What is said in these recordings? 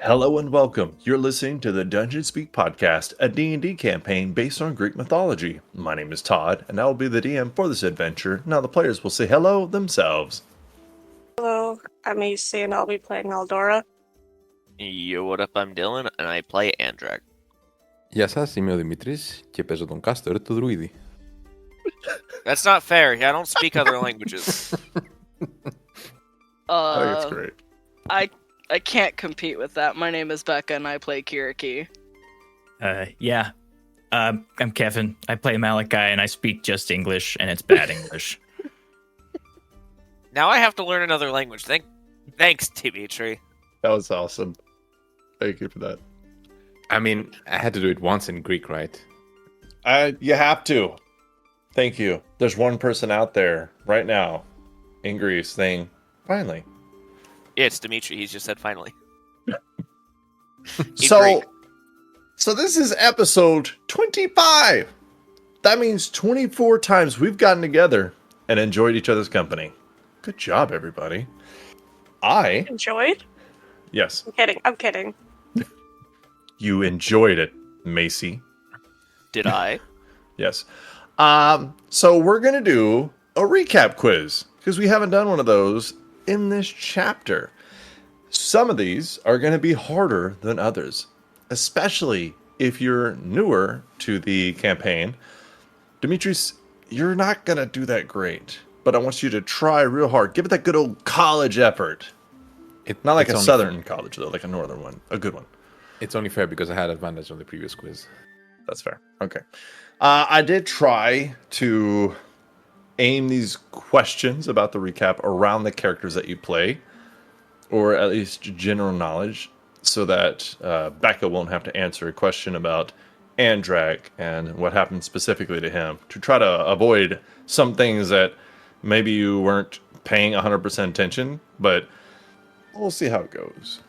Hello and welcome. You're listening to the Dungeon Speak podcast, a D&D campaign based on Greek mythology. My name is Todd, and I will be the DM for this adventure. Now the players will say hello themselves. Hello, I'm AC and I'll be playing Aldora. Yo, what up, I'm Dylan, and I play Andrak. Γεια σας, είμαι ο Δημήτρης και παίζω τον Kastor, το δρουίδι. That's not fair. I don't speak other languages. I think it's great. I can't compete with that. My name is Becca and I play Kyriaki. I'm Kevin. I play Malachi and I speak just English, and it's bad English. Now I have to learn another language. Thanks, Dimitri. That was awesome. Thank you for that. I mean, I had to do it once in Greek, right? You have to. Thank you. There's one person out there right now in Greece saying, finally. Yeah, it's Dimitri. He just said finally. So this is episode 25. That means 24 times we've gotten together and enjoyed each other's company. Good job, everybody. Enjoyed? Yes, I'm kidding. you enjoyed it, Macy. Did I? Yes. So we're going to do a recap quiz because we haven't done one of those in this chapter. Some of these are going to be harder than others, especially if you're newer to the campaign. Demetrius, you're not going to do that great, but I want you to try real hard. Give it that good old college effort. Not like a southern college, though, like a northern one. A good one. It's only fair because I had advantage on the previous quiz. That's fair. Okay. I did try to aim these questions about the recap around the characters that you play, or at least general knowledge, so that Becca won't have to answer a question about Andrak and what happened specifically to him, to try to avoid some things that maybe you weren't paying 100% attention, but we'll see how it goes.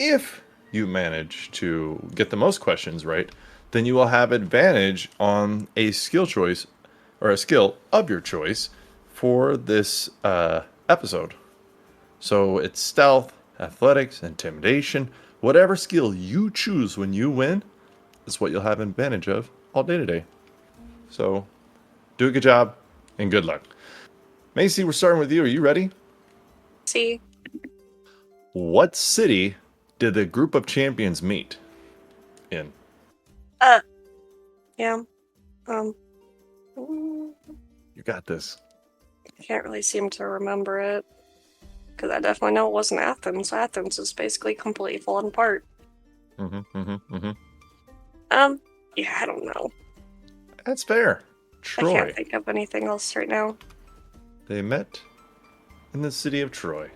If you manage to get the most questions right, then you will have advantage on a skill choice, or a skill of your choice, for this episode. So it's stealth, athletics, intimidation, whatever skill you choose when you win is what you'll have advantage of all day today. So do a good job and good luck. Macy, we're starting with you. Are you ready? See? What city did the group of champions meet in? Yeah. You got this. I can't really seem to remember it. Because I definitely know it wasn't Athens. Athens is basically completely fallen apart. Yeah, I don't know. That's fair. Troy. I can't think of anything else right now. They met in the city of Troy.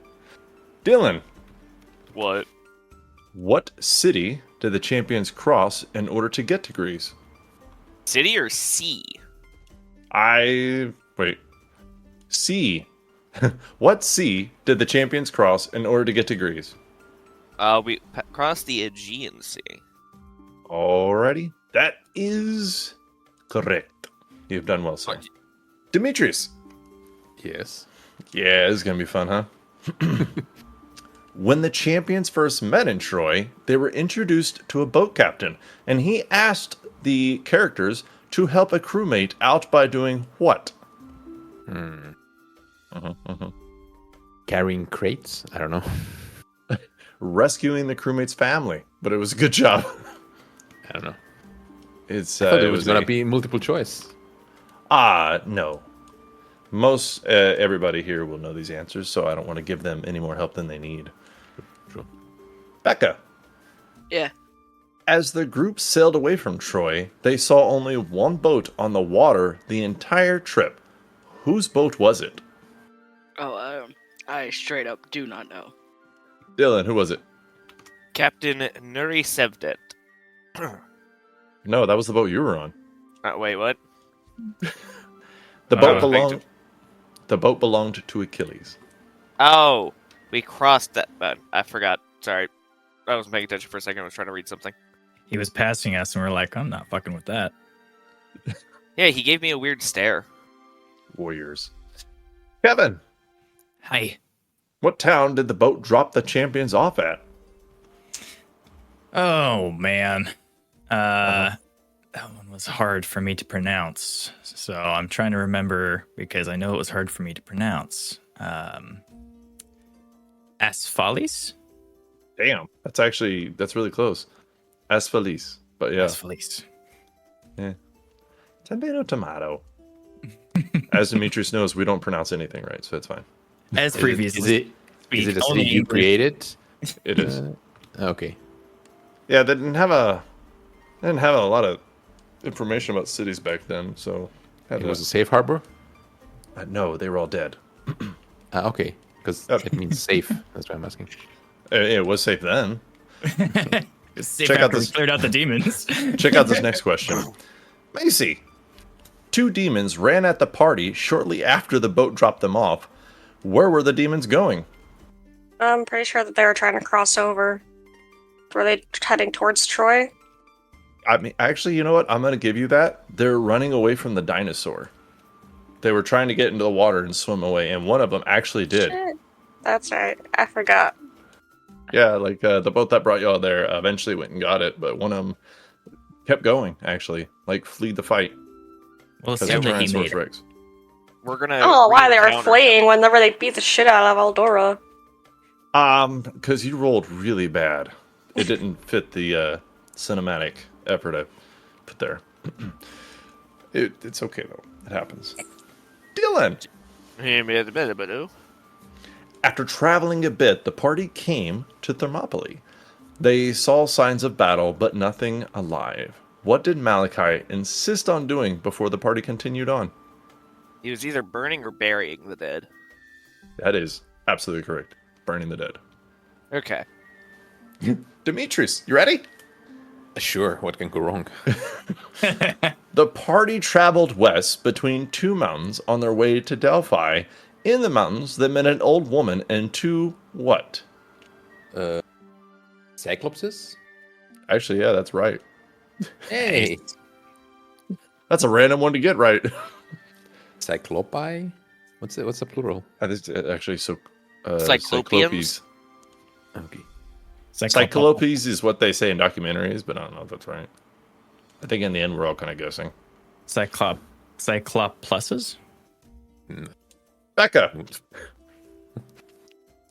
Dylan. What? What city did the champions cross in order to get to Greece? City or sea? Wait. Sea. What sea did the champions cross in order to get to Greece? We crossed the Aegean Sea. Alrighty. That is correct. You've done well, sir. Demetrius. Yes. Yeah, this is going to be fun, huh? When the champions first met in Troy, they were introduced to a boat captain, and he asked the characters to help a crewmate out by doing what? Carrying crates? I don't know. Rescuing the crewmate's family, but it was a good job. I don't know. I I thought it was going to be multiple choice. No. Most everybody here will know these answers, so I don't want to give them any more help than they need. True. Becca. Yeah. As the group sailed away from Troy, they saw only one boat on the water the entire trip. Whose boat was it? I straight up do not know. Dylan, who was it? Captain Nuri Sevdet. No, that was the boat you were on. Wait, what? The boat belonged to Achilles. Oh, we crossed that. I forgot. Sorry. I wasn't paying attention for a second. I was trying to read something. He was passing us, and we're like, I'm not fucking with that. Yeah, he gave me a weird stare. Warriors. Kevin, Hi. what town did the boat drop the champions off at? Oh man. That one was hard for me to pronounce. So I'm trying to remember because I know it was hard for me to pronounce. Asphalis? Damn, that's really close. Asphalis, but yeah, Asphalis. tomato. As Demetrius knows, we don't pronounce anything right, so it's fine. As previously. Is it a only city you English. created? It is. Okay. Yeah, they didn't have a lot of information about cities back then, so It was a safe harbor? no, they were all dead. Okay. Because Oh. it means safe. That's what I'm asking. It was safe then. Safe Check out after we this- cleared out the demons. Check out this next question. Macy, 2 demons ran at the party shortly after the boat dropped them off. Where were the demons going? I'm pretty sure that they were trying to cross over. Were they heading towards Troy? I mean, actually, you know what? I'm going to give you that. They're running away from the dinosaur. They were trying to get into the water and swim away, and one of them actually did. Shit. That's right. I forgot. Yeah, like the boat that brought y'all there eventually went and got it, but one of them kept going, actually. Like, fled the fight. Well, Because assume of that he Tyrannosaurus made it. Rex. We're gonna. I don't know why they were re-encounter fleeing whenever they beat the shit out of Eldora. Because you rolled really bad. It didn't fit the cinematic effort I put there. It's okay, though. It happens. Dylan! him. After traveling a bit, the party came to Thermopylae. They saw signs of battle, but nothing alive. What did Malachi insist on doing before the party continued on? He was either burning or burying the dead. That is absolutely correct. Burning the dead. Okay. Demetrius, you ready? Sure, what can go wrong? The party traveled west between 2 mountains on their way to Delphi. In the mountains, they met an old woman and 2 what? Cyclopses? Actually, yeah, that's right. Hey! That's a random one to get right. Cyclopi? What's the plural? Actually, so Cyclopeans? Okay. Cyclopes is what they say in documentaries, but I don't know if that's right. I think in the end, we're all kind of guessing. Cyclopluses? Becca!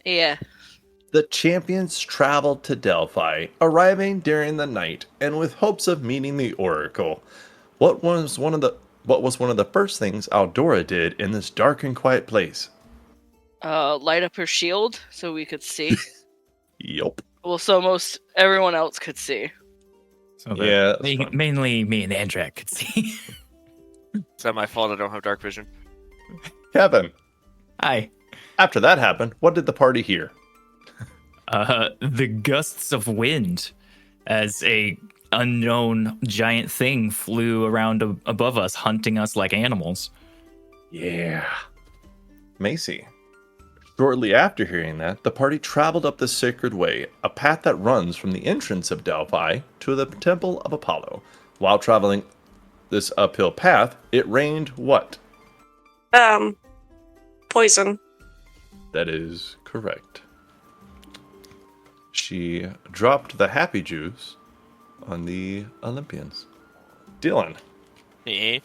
Yeah. The champions traveled to Delphi, arriving during the night and with hopes of meeting the oracle. What was one of the first things Aldora did in this dark and quiet place? Light up her shield so we could see. Yup. Well, so most everyone else could see. So that Yeah, that's fine. mainly me and Andrak could see. Is that my fault? I don't have dark vision. Kevin, Hi. after that happened, what did the party hear? The gusts of wind as a unknown giant thing flew around above us, hunting us like animals. Yeah. Macy. Shortly after hearing that, the party traveled up the Sacred Way, a path that runs from the entrance of Delphi to the Temple of Apollo. While traveling this uphill path, it rained what? Poison. That is correct. She dropped the happy juice on the Olympians. Dylan. Eh?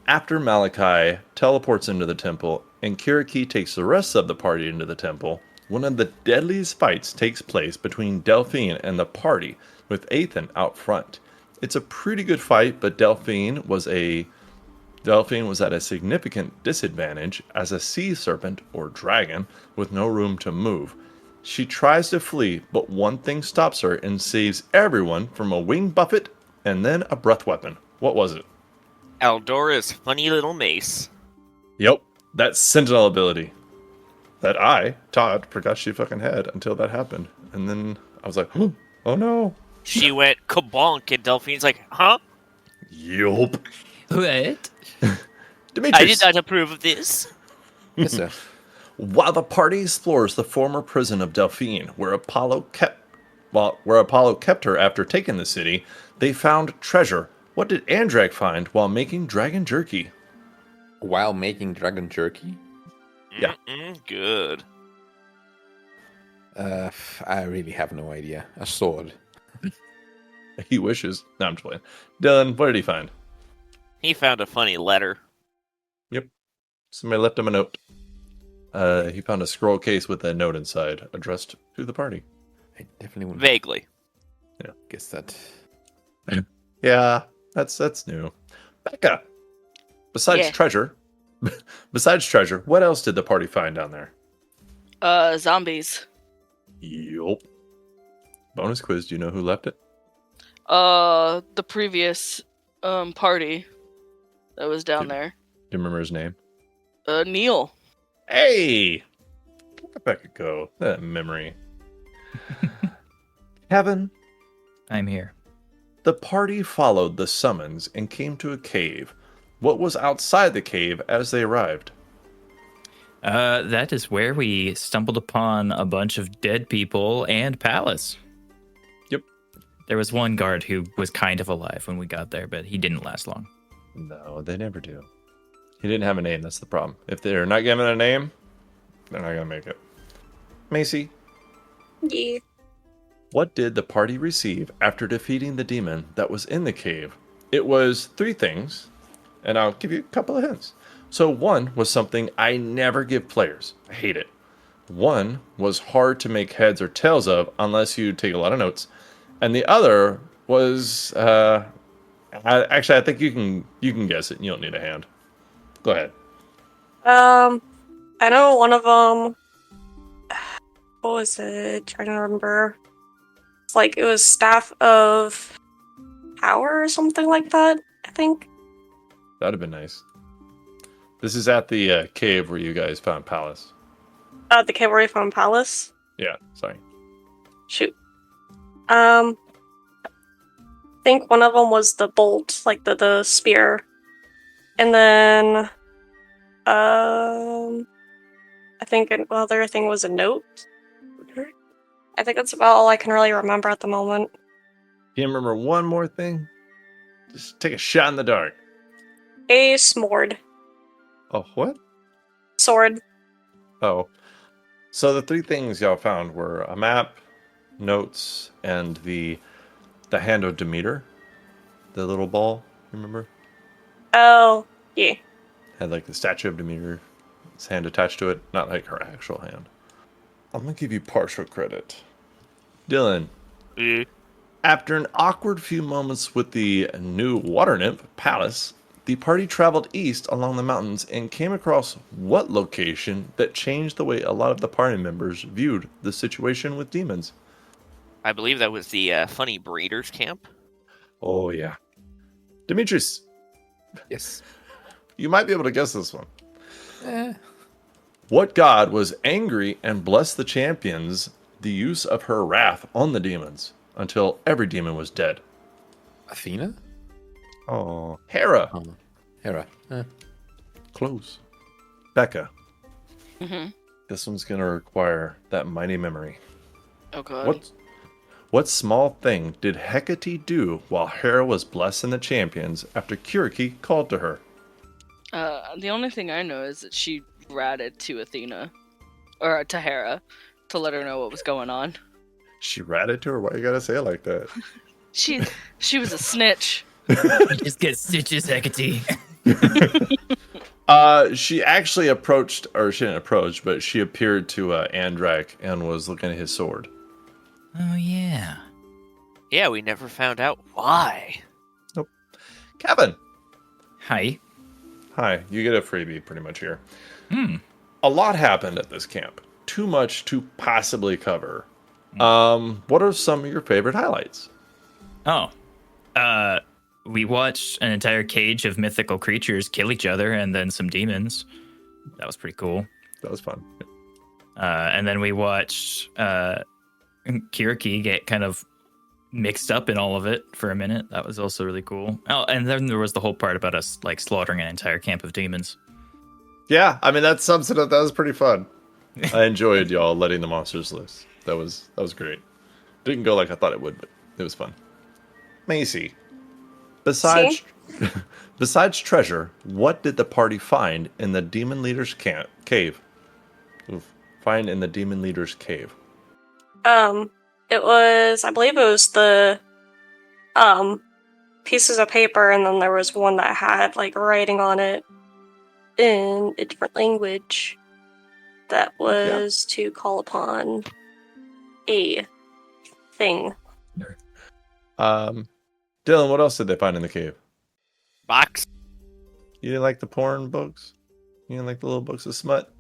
After Malachi teleports into the temple and Kyriaki takes the rest of the party into the temple, one of the deadliest fights takes place between Delphine and the party, with Ethan out front. It's a pretty good fight, but Delphine was at a significant disadvantage as a sea serpent or dragon with no room to move. She tries to flee, but one thing stops her and saves everyone from a wing buffet and then a breath weapon. What was it? Aldora's funny little mace. Yep, that sentinel ability that I, Todd, forgot she fucking had until that happened. And then I was like, oh no. She went kabonk, and Delphine's like, huh? Yup. What? Demetrius. I did not approve of this. Yes, sir. While the party explores the former prison of Delphine, where Apollo kept her after taking the city, they found treasure. What did Andrak find while making dragon jerky? While making dragon jerky? Yeah. Good. I really have no idea. A sword. He wishes. No, I'm just playing. Dylan, what did he find? He found a funny letter. Yep. Somebody left him a note. He found a scroll case with a note inside addressed to the party. I definitely would Vaguely. guess that. Yeah, that's new. Becca, besides Yeah. treasure, what else did the party find down there? Zombies. Yup. Bonus quiz, do you know who left it? The previous party that was down there. Do you remember his name? Neil. Hey! Let Becca go. That memory. Kevin, I'm here. the party followed the summons and came to a cave. What was outside the cave as they arrived? That is where we stumbled upon a bunch of dead people and Palace. Yep. There was one guard who was kind of alive when we got there, but he didn't last long. No, they never do. He didn't have a name, that's the problem. If they're not given a name, they're not going to make it. Macy, Yeah. what did the party receive after defeating the demon that was in the cave? It was 3 things, and I'll give you a couple of hints. So 1 was something I never give players. I hate it. 1 was hard to make heads or tails of unless you take a lot of notes. And the other was, I think you can guess it and you don't need a hand. Go ahead. I know one of them. What was it? Trying to remember. It's like it was Staff of Power or something like that, I think. That'd have been nice. This is at the cave where you guys found Palace. The cave where we found Palace. Yeah, sorry. Shoot. I think one of them was the bolt, like the spear. And then, I think another thing was a note. I think that's about all I can really remember at the moment. Can you remember one more thing? Just take a shot in the dark. A smord. Oh, what? Sword. Oh. So the 3 things y'all found were a map, notes, and the hand of Demeter. The little ball, remember? Oh, yeah. Had like the statue of Demeter, his hand attached to it, not like her actual hand. I'm gonna give you partial credit. Dylan, after an awkward few moments with the new water nymph, Palace, the party traveled east along the mountains and came across what location that changed the way a lot of the party members viewed the situation with demons? I believe that was the funny breeders camp. Oh, yeah. Demetrius, Yes. you might be able to guess this one. What god was angry and blessed the champions the use of her wrath on the demons until every demon was dead? Athena? Oh, Hera. Oh, Hera. Close. Becca, Mm-hmm. this one's going to require that mighty memory. Oh god. What small thing did Hecate do while Hera was blessing the champions after Kyriaki called to her? The only thing I know is that she ratted to Athena, or to Hera, to let her know what was going on. She ratted to her? Why you gotta say it like that? She was a snitch. You just get stitches, Hecate. She actually approached, or she didn't approach, but she appeared to Andrak and was looking at his sword. Oh, yeah. Yeah, we never found out why. Kevin! Hi. Hi, you get a freebie pretty much here. Hmm. A lot happened at this camp. Too much to possibly cover. What are some of your favorite highlights? Oh. We watched an entire cage of mythical creatures kill each other and then some demons. That was pretty cool. That was fun. And then we watched Kyriaki get kind of mixed up in all of it for a minute. That was also really cool. Oh, and then there was the whole part about us like slaughtering an entire camp of demons. Yeah, I mean that sums it up. That was pretty fun. I enjoyed y'all letting the monsters loose. That was great. Didn't go like I thought it would, but it was fun. Macy, besides treasure, what did the party find in the demon leader's cave? Find in the demon leader's cave. I believe it was the pieces of paper, and then there was one that had like writing on it in a different language that was to call upon a thing. Dylan, what else did they find in the cave? Box. You didn't like the porn books? You didn't like the little books of smut?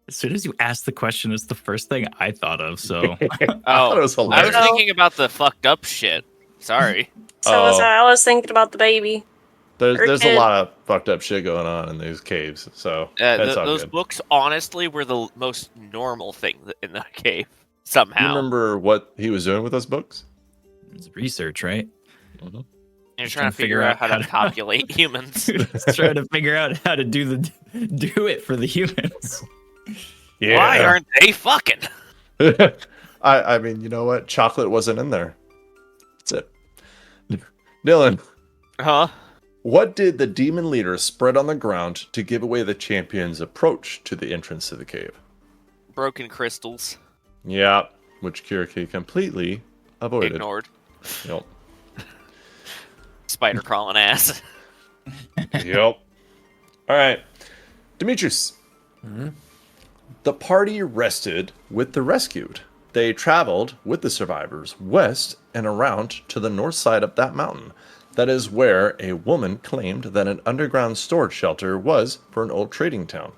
As soon as you asked the question, it's the first thing I thought of. So I thought it was I was hilarious. thinking about the fucked up shit. Sorry. So I was thinking about the baby. There's a kid. lot of fucked up shit going on in these caves, so that's all Those good. books, honestly, were the most normal thing in the cave. Somehow. You remember what he was doing with those books? it's research, right? You're trying to figure out how to populate humans. Just trying to figure out how to do it for the humans. Why aren't they fucking? I mean, you know what? Chocolate wasn't in there. That's it. Dylan, Huh? what did the demon leader spread on the ground to give away the champion's approach to the entrance to the cave? Broken crystals. Yeah, which Kyriaki completely avoided. Ignored. Yep. Spider crawling ass. Yep. All right. Demetrius. The party rested with the rescued. They traveled with the survivors west and around to the north side of that mountain. That is where a woman claimed that an underground storage shelter was for an old trading town.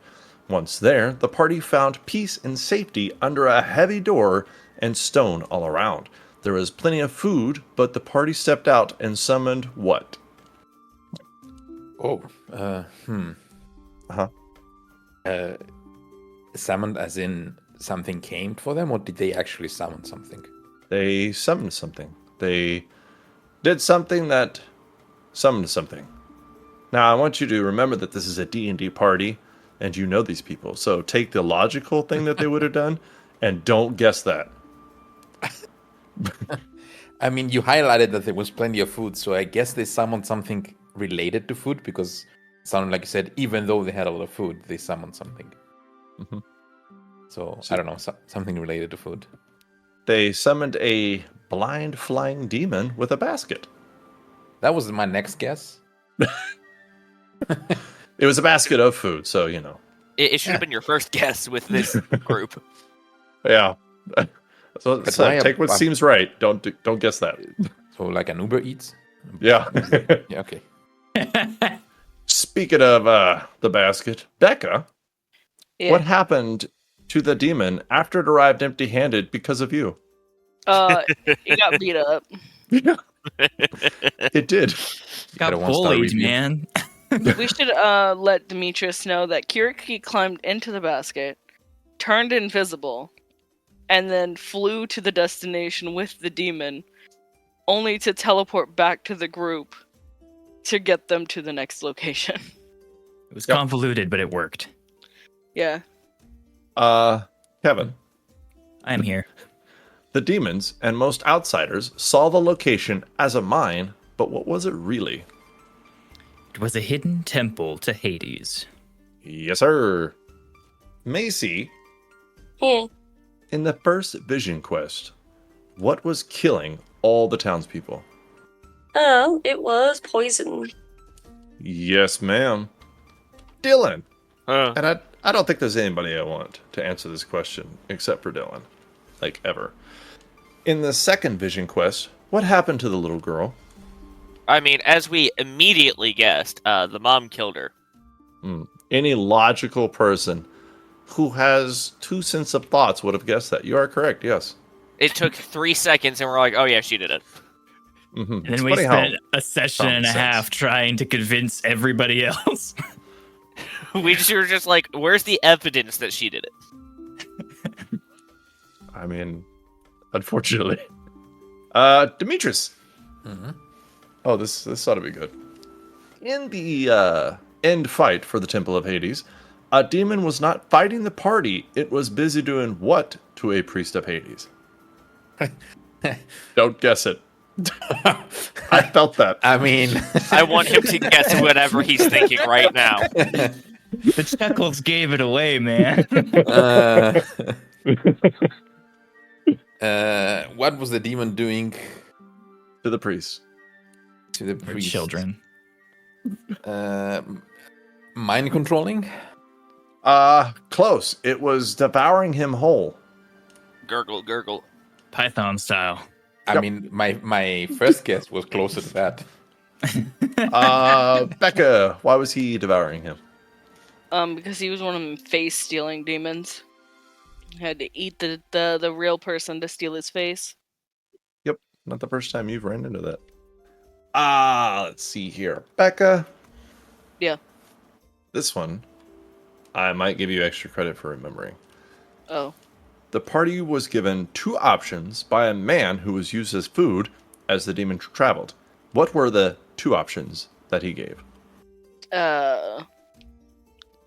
Once there, the party found peace and safety under a heavy door and stone all around. There was plenty of food, but the party stepped out and summoned what? Summoned as in something came for them, or did they actually summon something? They summoned something. They did something that summoned something. Now, I want you to remember that this is a D&D party, and you know these people. So take the logical thing that they would have done, and don't guess that. I mean, you highlighted that there was plenty of food, so I guess they summoned something related to food, because it sounded like you said, even though they had a lot of food, they summoned something. Mm-hmm. So, I don't know, something related to food. They summoned a blind flying demon with a basket. That was my next guess. It was a basket of food, so, you know. It should have been your first guess with this group. Yeah. So why take what seems right. Don't guess that. So, like an Uber Eats? Yeah. Yeah, okay. Speaking of the basket, Becca, Yeah. what happened to the demon after it arrived empty-handed because of you? He got beat up. It did. Got Got a one-star bullied, review. man. We should let Demetrius know that Kyriaki climbed into the basket, turned invisible, and then flew to the destination with the demon, only to teleport back to the group to get them to the next location. It was Yep. convoluted, but it worked. Yeah. Kevin, I'm here. the demons and most outsiders saw the location as a mine, but what was it really? It was a hidden temple to Hades. Yes, sir. Macy, Hmm. in the first vision quest, what was killing all the townspeople? Oh, it was poison. Yes, ma'am. Dylan. Huh. And I don't think there's anybody I want to answer this question except for Dylan. Like, ever. In the second vision quest, what happened to the little girl? I mean, as we immediately guessed, the mom killed her. Any logical person who has 2 cents of thoughts would have guessed that. You are correct, yes. It took 3 seconds, and we're like, "Oh yeah, she did it." Mm-hmm. And then we spent a session and a common half trying to convince everybody else. We were just like, "Where's the evidence that she did it?" I mean, unfortunately. Demetrius. Oh, this ought to be good. In the end fight for the Temple of Hades, a demon was not fighting the party. It was busy doing what to a priest of Hades? Don't guess it. I felt that. I mean, I want him to guess whatever he's thinking right now. The chuckles gave it away, man. what was the demon doing? To the priest. To the Or priest. children. Mind controlling? Close. It was devouring him whole. Gurgle, gurgle. Python style. I Yep. mean, my first guess was closer to that. Becca, why was he devouring him? Because he was one of them face-stealing demons. Had to eat the real person to steal his face. Yep, not the first time you've ran into that. Let's see here. Becca. Yeah. This one, I might give you extra credit for remembering. Oh. The party was given 2 options by a man who was used as food as the demon traveled. What were the 2 options that he gave?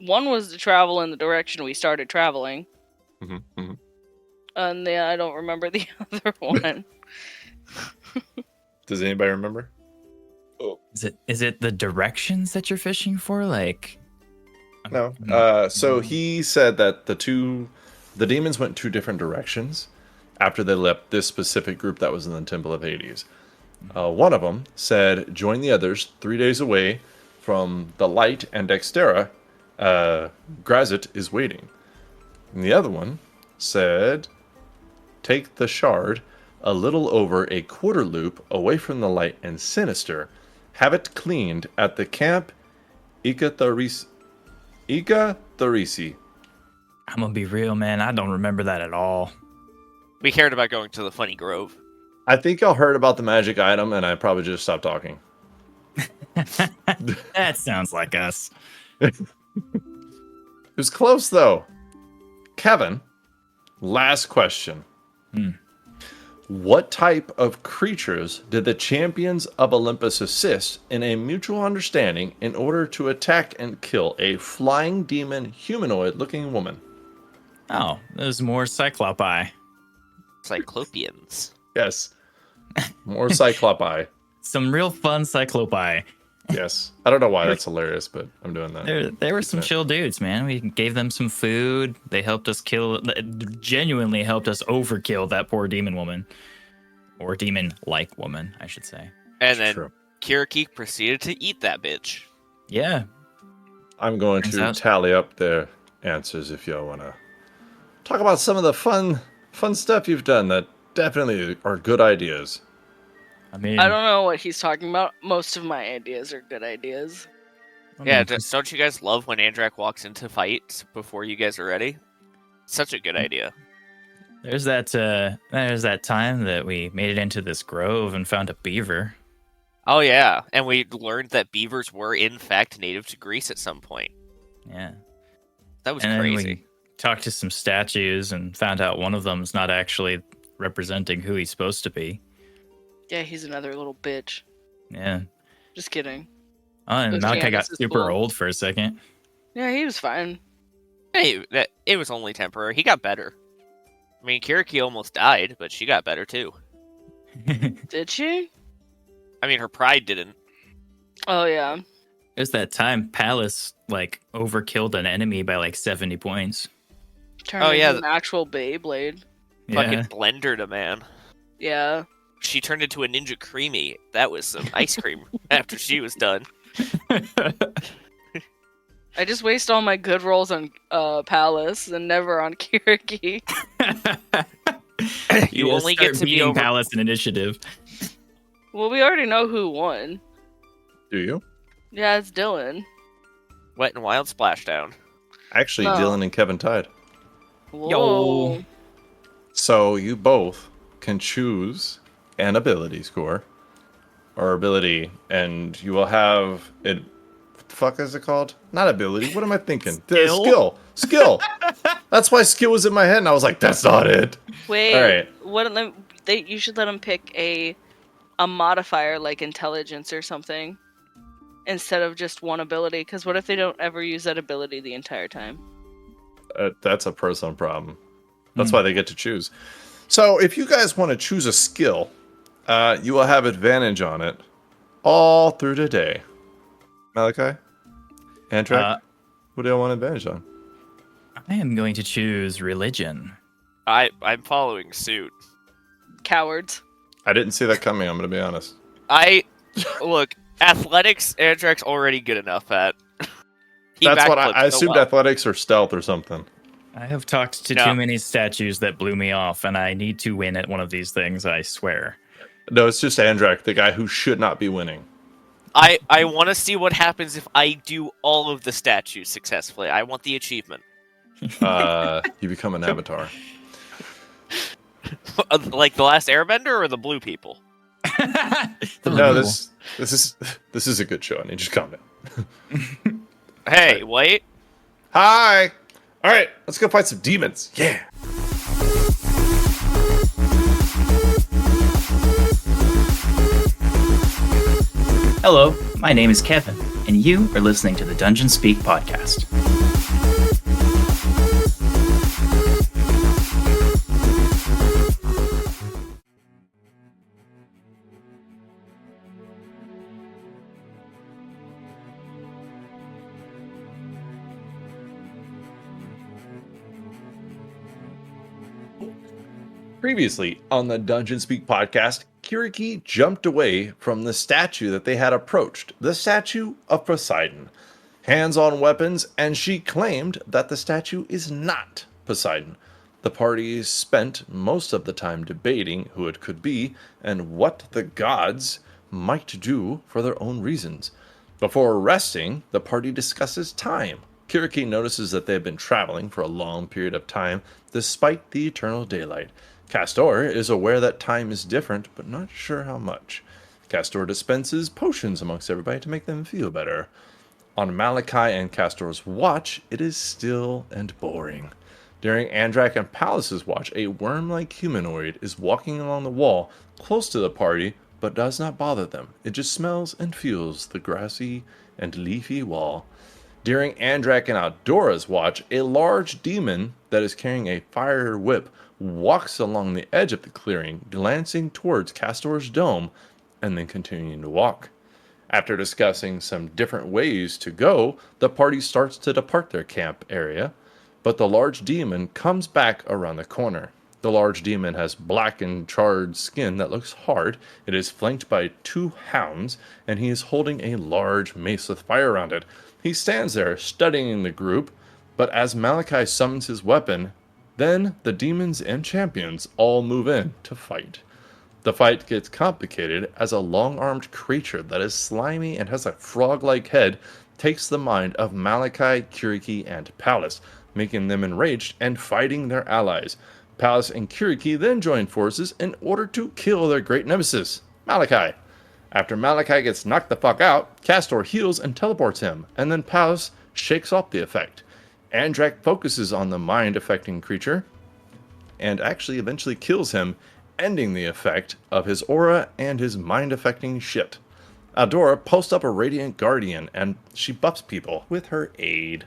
One was to travel in the direction we started traveling. Mm-hmm. And then I don't remember the other one. Does anybody remember? Is it the directions that you're fishing for? Like, No. So he said that the demons went 2 different directions after they left this specific group that was in the Temple of Hades. One of them said, join the others 3 days away from the light and Dextera. Grazit is waiting. And the other one said, take the shard a little over a quarter loop away from the light and sinister. Have it cleaned at the camp Ikatharisi. I'm gonna be real, man. I don't remember that at all. We cared about going to the Funny Grove. I think y'all heard about the magic item, and I probably just stopped talking. That sounds like us. It was close, though. Kevin, last question. What type of creatures did the champions of Olympus assist in a mutual understanding in order to attack and kill a flying demon humanoid-looking woman? Oh, there's more Cyclopi. Cyclopeans. Yes. More Cyclopi. Some real fun Cyclopi. Yes. I don't know why that's hilarious, but I'm doing that. They were some chill dudes, man. We gave them some food. They helped us genuinely helped us overkill that poor demon woman. Or demon-like woman, I should say. And then True. Kyriaki proceeded to eat that bitch. Yeah. I'm going Turns to out- tally up their answers if y'all want to talk about some of the fun stuff you've done that definitely are good ideas. I mean, I don't know what he's talking about. Most of my ideas are good ideas. Yeah, don't you guys love when Andrak walks into fights before you guys are ready? Such a good idea. There's that time that we made it into this grove and found a beaver. Oh yeah, and we learned that beavers were in fact native to Greece at some point. Yeah. That was And then crazy. we talked to some statues and found out one of them's not actually representing who he's supposed to be. Yeah, he's another little bitch. Yeah. Just kidding. Oh, and But Malachi got Candace is super cool. old for a second. Yeah, he was fine. Hey, it was only temporary. He got better. I mean, Kyriaki almost died, but she got better too. Did she? I mean, her pride didn't. Oh, yeah. There's that time Palace overkilled an enemy by 70 points. Turned Oh, yeah. into an actual Beyblade. Fucking Yeah. blendered a man. Yeah. She turned into a Ninja Creamy. That was some ice cream after she was done. I just waste all my good rolls on Palace and never on Kyriaki. You only get to be beating over. Palace in initiative. Well, we already know who won. Do you? Yeah, it's Dylan. Wet and Wild Splashdown. Actually, No. Dylan and Kevin tied. Whoa. So you both can choose an ability score or ability, and you will have it. What the fuck is it called? Not ability. What am I thinking? Skill. That's why skill was in my head, and I was like, "That's not it." Wait. All right. You should let them pick a modifier like intelligence or something instead of just one ability. Because what if they don't ever use that ability the entire time? That's a personal problem. That's why they get to choose. So if you guys want to choose a skill, you will have advantage on it all through the day. Malachi? Andrak? What do you want advantage on? I am going to choose religion. I'm following suit. Cowards. I didn't see that coming, I'm going to be honest. I Look, athletics, Andrak's already good enough at. He That's what backflips I so assumed. well. Athletics or stealth or something. I have talked to No. too many statues that blew me off, and I need to win at one of these things, I swear. No, it's just Andrak, the guy who should not be winning. I want to see what happens if I do all of the statues successfully. I want the achievement. You become an avatar. Like the last Airbender or the blue people? No, this is a good show. I need you to calm down. Hey, wait. Hi. All right, let's go fight some demons. Yeah. Hello, my name is Kevin, and you are listening to the Dungeon Speak podcast. Previously on the Dungeon Speak podcast, Kyriaki jumped away from the statue that they had approached, the statue of Poseidon. Hands on weapons, and she claimed that the statue is not Poseidon. The party spent most of the time debating who it could be and what the gods might do for their own reasons. Before resting, the party discusses time. Kyriaki notices that they have been traveling for a long period of time despite the eternal daylight. Kastor is aware that time is different, but not sure how much. Kastor dispenses potions amongst everybody to make them feel better. On Malachi and Kastor's watch, it is still and boring. During Andrak and Pallas's watch, a worm-like humanoid is walking along the wall close to the party, but does not bother them. It just smells and feels the grassy and leafy wall. During Andrak and Aldora's watch, a large demon that is carrying a fire whip walks along the edge of the clearing, glancing towards Kastor's dome, and then continuing to walk. After discussing some different ways to go, the party starts to depart their camp area, but the large demon comes back around the corner. The large demon has black and charred skin that looks hard. It is flanked by 2 hounds, and he is holding a large mace with fire around it. He stands there, studying the group, but as Malachi summons his weapon, then the demons and champions all move in to fight. The fight gets complicated as a long-armed creature that is slimy and has a frog-like head takes the mind of Malachi, Kyriaki, and Pallas, making them enraged and fighting their allies. Pallas and Kyriaki then join forces in order to kill their great nemesis, Malachi. After Malachi gets knocked the fuck out, Kastor heals and teleports him, and then Pallas shakes off the effect. Andrak focuses on the mind-affecting creature, and actually eventually kills him, ending the effect of his aura and his mind-affecting shit. Aldora posts up a Radiant Guardian, and she buffs people with her aid.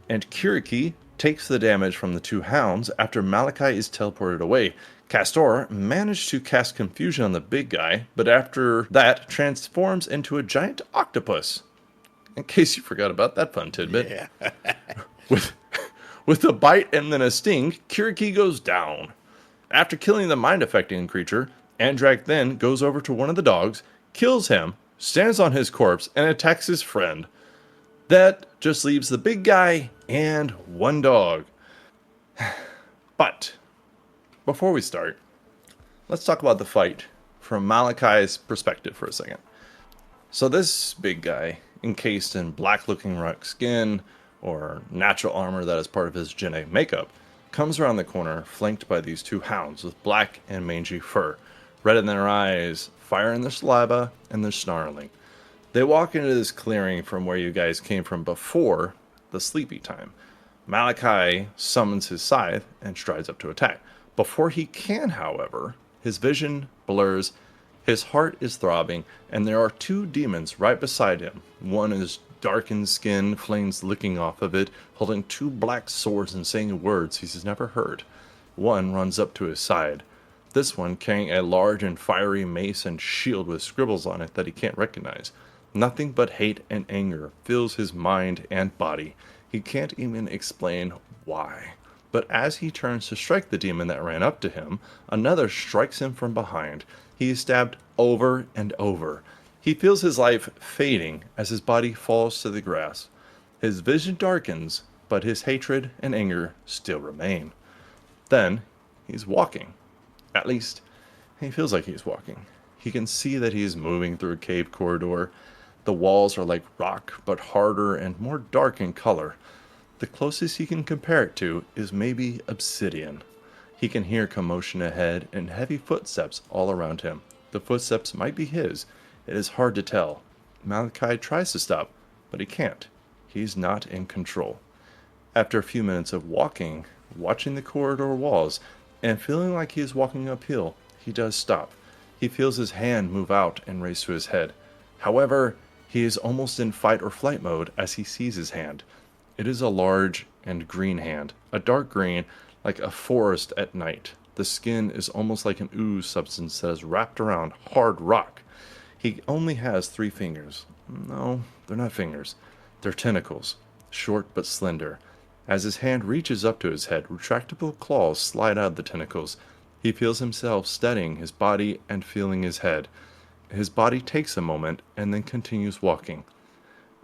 And Kyriaki takes the damage from the 2 hounds after Malachi is teleported away. Kastor managed to cast confusion on the big guy, but after that transforms into a giant octopus. In case you forgot about that fun tidbit. Yeah. With a bite and then a sting, Kyriaki goes down. After killing the mind-affecting creature, Andrak then goes over to one of the dogs, kills him, stands on his corpse, and attacks his friend. That just leaves the big guy and 1 dog. But before we start, let's talk about the fight from Malachi's perspective for a second. So this big guy, encased in black-looking rock skin or natural armor that is part of his genetic makeup, comes around the corner flanked by these 2 hounds with black and mangy fur, red in their eyes, fire in their saliva, and they're snarling. They walk into this clearing from where you guys came from before the sleepy time. Malachi summons his scythe and strides up to attack. Before he can, however, his vision blurs, his heart is throbbing, and there are 2 demons right beside him. One is darkened skin, flames licking off of it, holding 2 black swords and saying words he's never heard. One runs up to his side. This one carrying a large and fiery mace and shield with scribbles on it that he can't recognize. Nothing but hate and anger fills his mind and body. He can't even explain why. But as he turns to strike the demon that ran up to him, another strikes him from behind. He is stabbed over and over. He feels his life fading as his body falls to the grass. His vision darkens, but his hatred and anger still remain. Then, he's walking. At least, he feels like he's walking. He can see that he is moving through a cave corridor. The walls are like rock, but harder and more dark in color. The closest he can compare it to is maybe obsidian. He can hear commotion ahead and heavy footsteps all around him. The footsteps might be his. It is hard to tell. Malachi tries to stop, but he can't. He's not in control. After a few minutes of walking, watching the corridor walls, and feeling like he is walking uphill, he does stop. He feels his hand move out and raise to his head. However, he is almost in fight or flight mode as he sees his hand. It is a large and green hand, a dark green like a forest at night. The skin is almost like an ooze substance that is wrapped around hard rock. He only has 3 fingers. No, they're not fingers. They're tentacles, short but slender. As his hand reaches up to his head, retractable claws slide out of the tentacles. He feels himself steadying his body and feeling his head. His body takes a moment and then continues walking.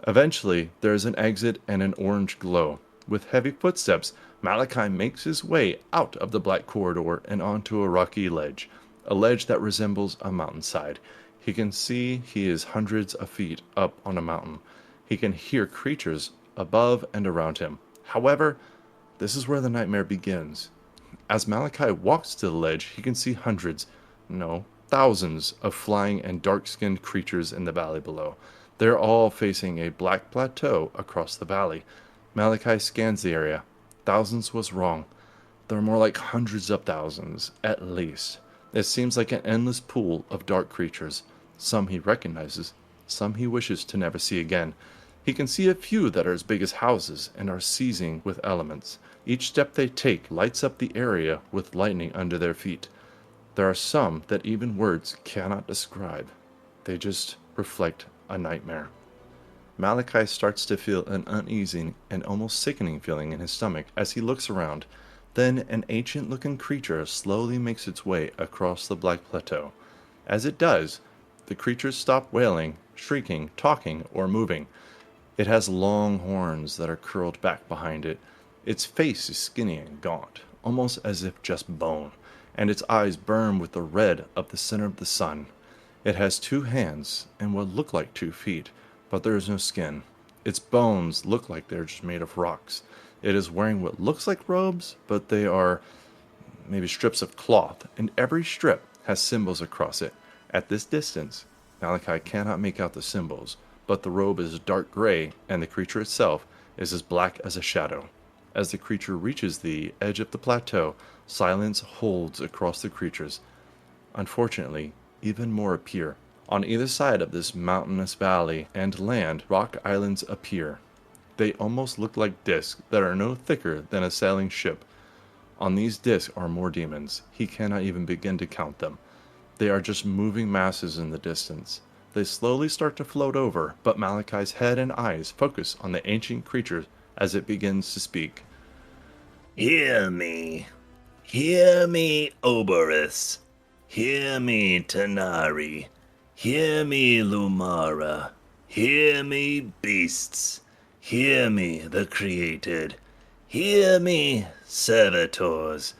Eventually, there is an exit and an orange glow. With heavy footsteps, Malachi makes his way out of the black corridor and onto a rocky ledge, a ledge that resembles a mountainside. He can see he is hundreds of feet up on a mountain. He can hear creatures above and around him. However, this is where the nightmare begins. As Malachi walks to the ledge, he can see hundreds, no, thousands of flying and dark-skinned creatures in the valley below. They're all facing a black plateau across the valley. Malachi scans the area. Thousands was wrong. There are more like hundreds of thousands, at least. It seems like an endless pool of dark creatures. Some he recognizes, some he wishes to never see again. He can see a few that are as big as houses and are seizing with elements. Each step they take lights up the area with lightning under their feet. There are some that even words cannot describe. They just reflect a nightmare. Malachi starts to feel an uneasy and almost sickening feeling in his stomach as he looks around. Then an ancient-looking creature slowly makes its way across the black plateau. As it does, the creatures stop wailing, shrieking, talking, or moving. It has long horns that are curled back behind it. Its face is skinny and gaunt, almost as if just bone, and its eyes burn with the red of the center of the sun. It has 2 hands and what look like 2 feet, but there is no skin. Its bones look like they're just made of rocks. It is wearing what looks like robes, but they are maybe strips of cloth, and every strip has symbols across it. At this distance, Malachi cannot make out the symbols, but the robe is dark gray, and the creature itself is as black as a shadow. As the creature reaches the edge of the plateau, silence holds across the creatures. Unfortunately, even more appear. On either side of this mountainous valley and land, rock islands appear. They almost look like discs that are no thicker than a sailing ship. On these discs are more demons. He cannot even begin to count them. They are just moving masses in the distance. They slowly start to float over, but Malachi's head and eyes focus on the ancient creature as it begins to speak. Hear me, Oberus. Hear me, Tanari. Hear me, Lumara. Hear me, beasts. Hear me, the created. Hear me, servitors.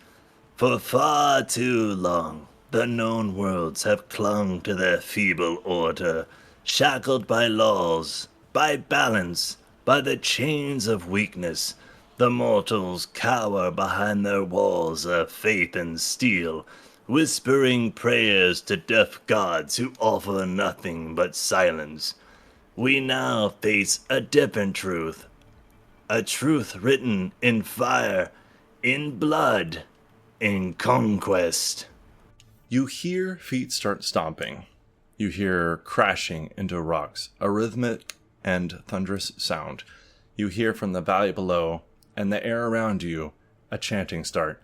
For far too long, the known worlds have clung to their feeble order, shackled by laws, by balance, by the chains of weakness. The mortals cower behind their walls of faith and steel, whispering prayers to deaf gods who offer nothing but silence. We now face a different truth. A truth written in fire, in blood, in conquest. You hear feet start stomping. You hear crashing into rocks, a rhythmic and thunderous sound. You hear from the valley below, and the air around you, a chanting start.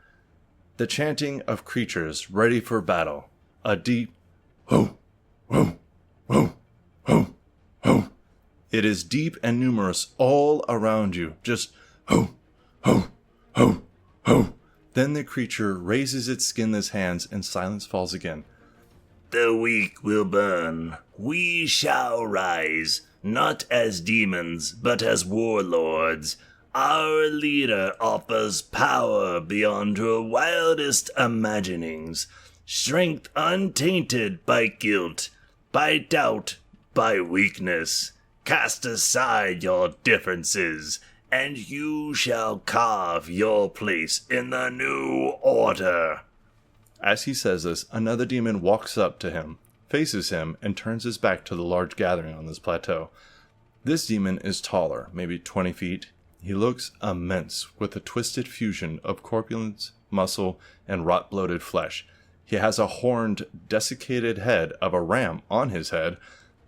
The chanting of creatures ready for battle. A deep ho, ho, ho, ho, ho. It is deep and numerous all around you. Just ho, ho, ho, ho. Then the creature raises its skinless hands and silence falls again. the weak will burn. We shall rise, not as demons, but as warlords. Our leader offers power beyond her wildest imaginings, strength untainted by guilt, by doubt, by weakness. Cast aside your differences, and you shall carve your place in the new order. As he says this, another demon walks up to him, faces him, and turns his back to the large gathering on this plateau. This demon is taller, maybe 20 feet. He looks immense, with a twisted fusion of corpulence, muscle, and rot-bloated flesh. He has a horned, desiccated head of a ram on his head,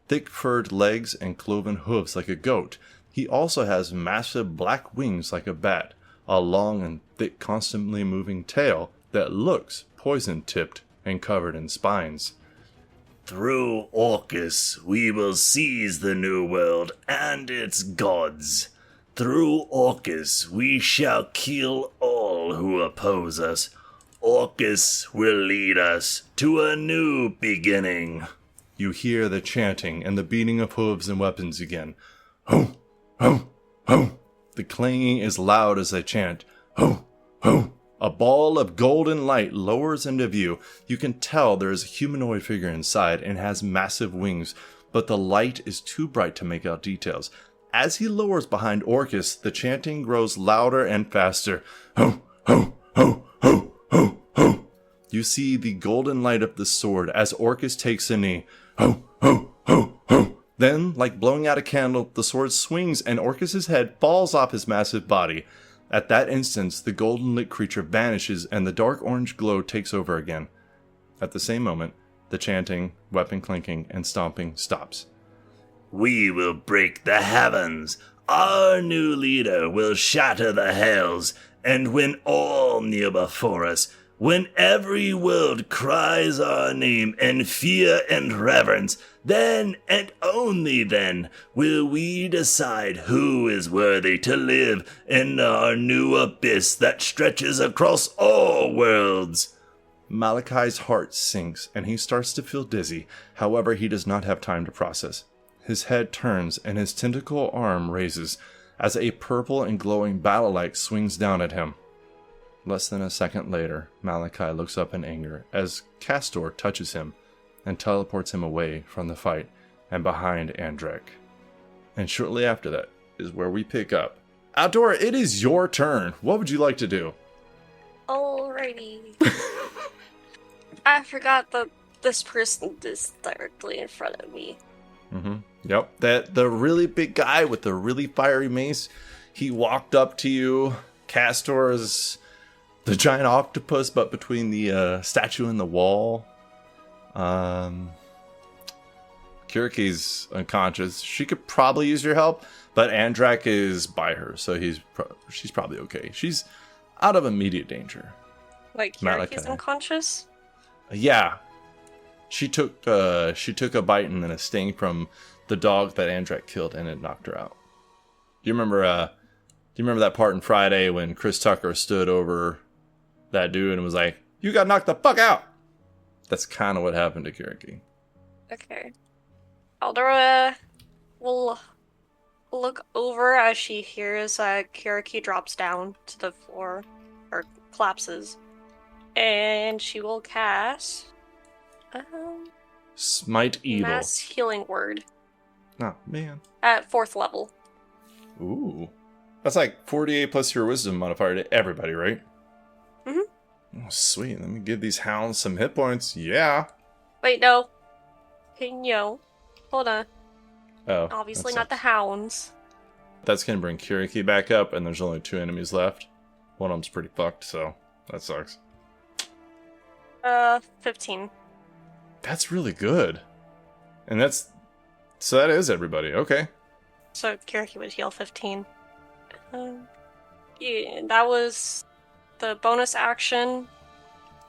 thick furred legs and cloven hooves like a goat. He also has massive black wings like a bat, a long and thick constantly moving tail that looks poison-tipped and covered in spines. Through Orcus we will seize the new world and its gods. Through Orcus we shall kill all who oppose us. Orcus will lead us to a new beginning. You hear the chanting and the beating of hooves and weapons again. Ho, ho, ho. The clanging is loud as they chant. Ho, ho. A ball of golden light lowers into view. You can tell there is a humanoid figure inside and has massive wings, but the light is too bright to make out details. As he lowers behind Orcus, the chanting grows louder and faster. Ho, ho, ho, ho, ho, ho. You see the golden light of the sword as Orcus takes a knee. Ho, ho, ho, ho. Then, like blowing out a candle, the sword swings and Orcus's head falls off his massive body. At that instant, the golden lit creature vanishes and the dark orange glow takes over again. At the same moment, the chanting, weapon clinking, and stomping stops. We will break the heavens. Our new leader will shatter the hells. And when all kneel before us, when every world cries our name in fear and reverence, then and only then will we decide who is worthy to live in our new abyss that stretches across all worlds. Malachi's heart sinks and he starts to feel dizzy. However, he does not have time to process. His head turns and his tentacle arm raises as a purple and glowing battle light swings down at him. Less than a second later, Malachi looks up in anger as Kastor touches him and teleports him away from the fight and behind Andrek. And shortly after that is where we pick up. Outdoor, it is your turn. What would you like to do? Alrighty. I forgot that this person is directly in front of me. Mm-hmm. Yep, the really big guy with the really fiery mace, he walked up to you. Kastor is the giant octopus, but between the statue and the wall. Kyriaki's unconscious. She could probably use your help, but Andrak is by her, so she's probably okay. She's out of immediate danger. Like, Kyriaki's unconscious? Yeah. She took a bite and then a sting from the dog that Andrak killed, and it knocked her out. Do you remember that part in Friday when Chris Tucker stood over that dude and was like, "You got knocked the fuck out"? That's kind of what happened to Kyriaki. Okay. Aldora will look over as she hears Kyriaki drops down to the floor, or collapses, and she will cast Smite Evil. Mass Healing Word Oh, man. at 4th level. Ooh. That's like 48 plus your wisdom modifier to everybody, right? Mm-hmm. Oh, sweet. Let me give these hounds some hit points. Yeah. Wait, no. No. Hold on. Oh. Obviously that not the sucks. hounds. That's going to bring Kyriaki back up, and there's only 2 enemies left. One of them's pretty fucked, so that sucks. 15. That's really good. And so that is everybody. Okay. So Kyriaki would heal 15. Yeah, that was the bonus action.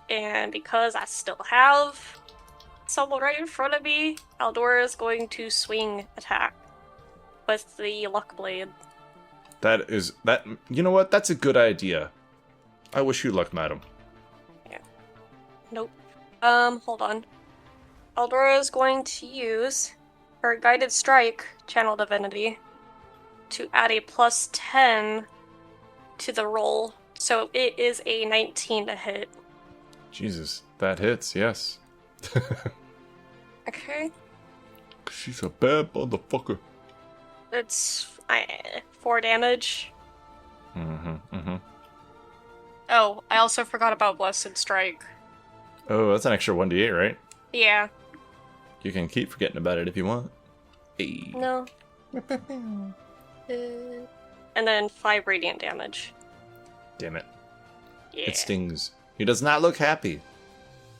And because I still have someone right in front of me, Aldora is going to swing attack with the luck blade. You know what? That's a good idea. I wish you luck, madam. Yeah. Nope. Hold on. Eldora is going to use her Guided Strike Channel Divinity to add a +10 to the roll. So it is a 19 to hit. Jesus, that hits, yes. Okay. She's a bad motherfucker. It's 4 damage. Mm-hmm. Oh, I also forgot about Blessed Strike. Oh, that's an extra 1d8, right? Yeah. You can keep forgetting about it if you want. Hey. No. And then 5 radiant damage. Damn it. Yeah. It stings. He does not look happy.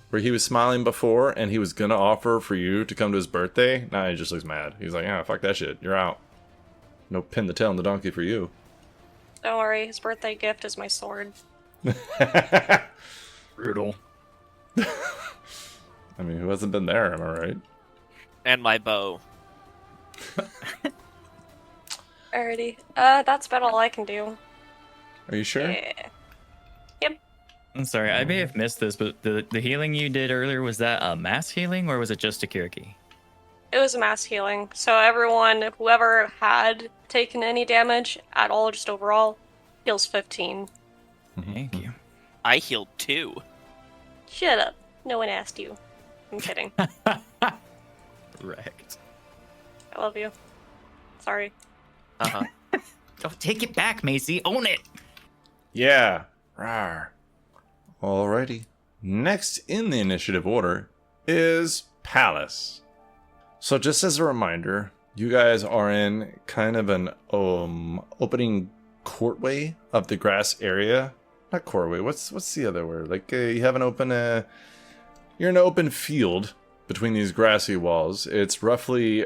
Where he was smiling before and he was gonna offer for you to come to his birthday, now he just looks mad. He's like, yeah, fuck that shit. You're out. No pin the tail on the donkey for you. Don't worry, his birthday gift is my sword. Brutal. I mean, who hasn't been there, am I right? And my bow. Alrighty. That's about all I can do. Are you sure? Yeah. I'm sorry, I may have missed this, but the healing you did earlier, was that a mass healing or was it just a Kyriaki? It was a mass healing. So everyone, whoever had taken any damage at all, just overall, heals 15. Thank you. I healed 2. Shut up. No one asked you. I'm kidding. Wrecked. I love you. Sorry. Uh-huh. Don't take it back, Macy. Own it. Yeah. Rawr. Alrighty. Next in the initiative order is Palace. So just as a reminder, you guys are in kind of an opening courtway of the grass area. Not courtway. What's the other word? Like you have an open. You're in an open field between these grassy walls. It's roughly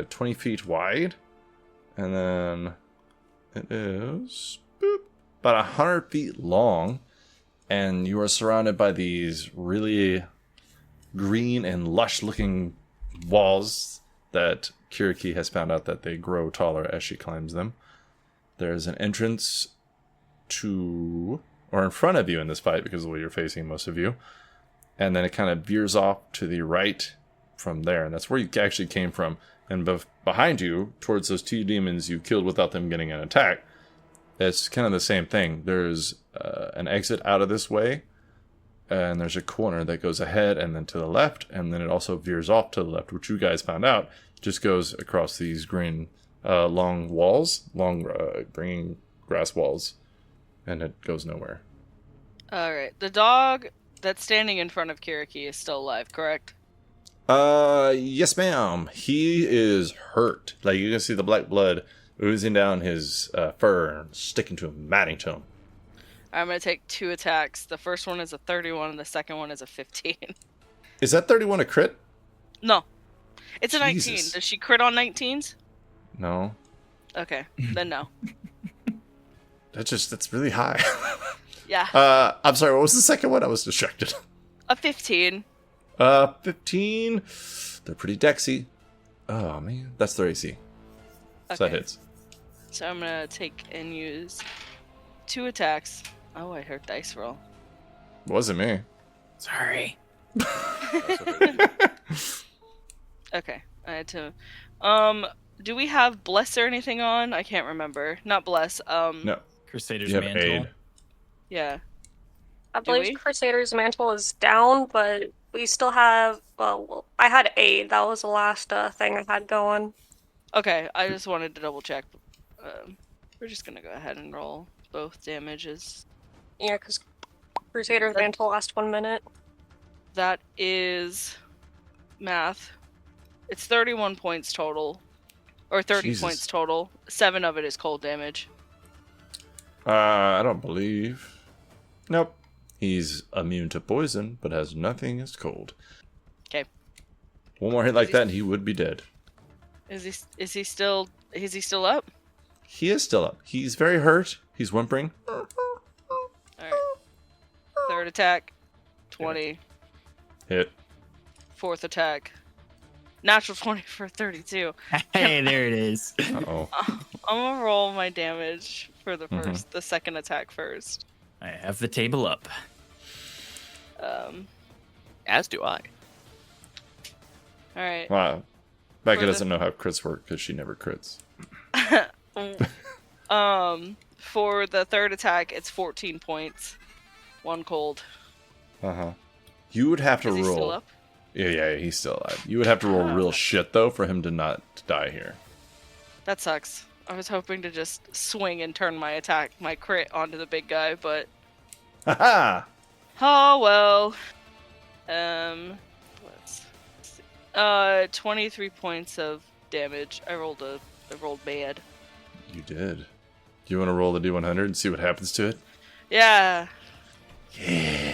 20 feet wide, and then it is about 100 feet long. And you are surrounded by these really green and lush-looking walls that Kyriaki has found out that they grow taller as she climbs them. There's an entrance to, or in front of you in this fight, because of the way you're facing, most of you. And then it kind of veers off to the right from there. And that's where you actually came from. And behind you, towards those 2 demons you killed without them getting an attack, it's kind of the same thing. There's an exit out of this way, and there's a corner that goes ahead and then to the left, and then it also veers off to the left, which you guys found out just goes across these green long walls, green grass walls, and it goes nowhere. Alright, the dog that's standing in front of Kyriaki is still alive, correct? Yes, ma'am. He is hurt. Like, you can see the black blood oozing down his fur and sticking to him, matting to him. I'm gonna take 2 attacks. The first one is a 31 and the second one is a 15. Is that 31 a crit? No. It's a 19. Jesus. Does she crit on 19s? No. Okay, then no. That's really high. Yeah. I'm sorry, what was the second one? I was distracted. A 15. 15. They're pretty dexy. Oh, man. That's their AC. So that hits. So I'm gonna take and use 2 attacks. Oh, I heard dice roll. Wasn't me. Sorry. Okay, I had to. Do we have bless or anything on? I can't remember. Not bless. No. Crusader's You have Mantle. aid. Yeah. I Do we? believe Crusader's Mantle is down, but we still have. Well, I had aid. That was the last thing I had going. Okay, I just wanted to double check. We're just gonna go ahead and roll both damages. Yeah, because Crusader's Mantle lasts 1 minute. That is math. It's 31 points total. Or 30 Jesus. points total. 7 of it is cold damage. I don't believe. Nope. He's immune to poison, but has nothing as cold. Okay. One more hit like that and he would be dead. Is he still up? He is still up. He's very hurt. He's whimpering. Alright. Third attack. 20. Hit. Fourth attack. Natural 20 for 32. Hey, there it is. Uh-oh. I'm gonna roll my damage for the second attack first. I have the table up. As do I. All right. Wow. Becca For the- doesn't know how crits work because she never crits. For the third attack, it's 14 points. 1 cold. Uh-huh. You would have to Is he roll. still up? Yeah, he's still alive. You would have to roll real shit, though, for him to not die here. That sucks. I was hoping to just swing and turn my crit onto the big guy, but Haha! oh well. Let's see. 23 points of damage. I rolled bad. You did. You want to roll the D100 and see what happens to it? Yeah. Yeah.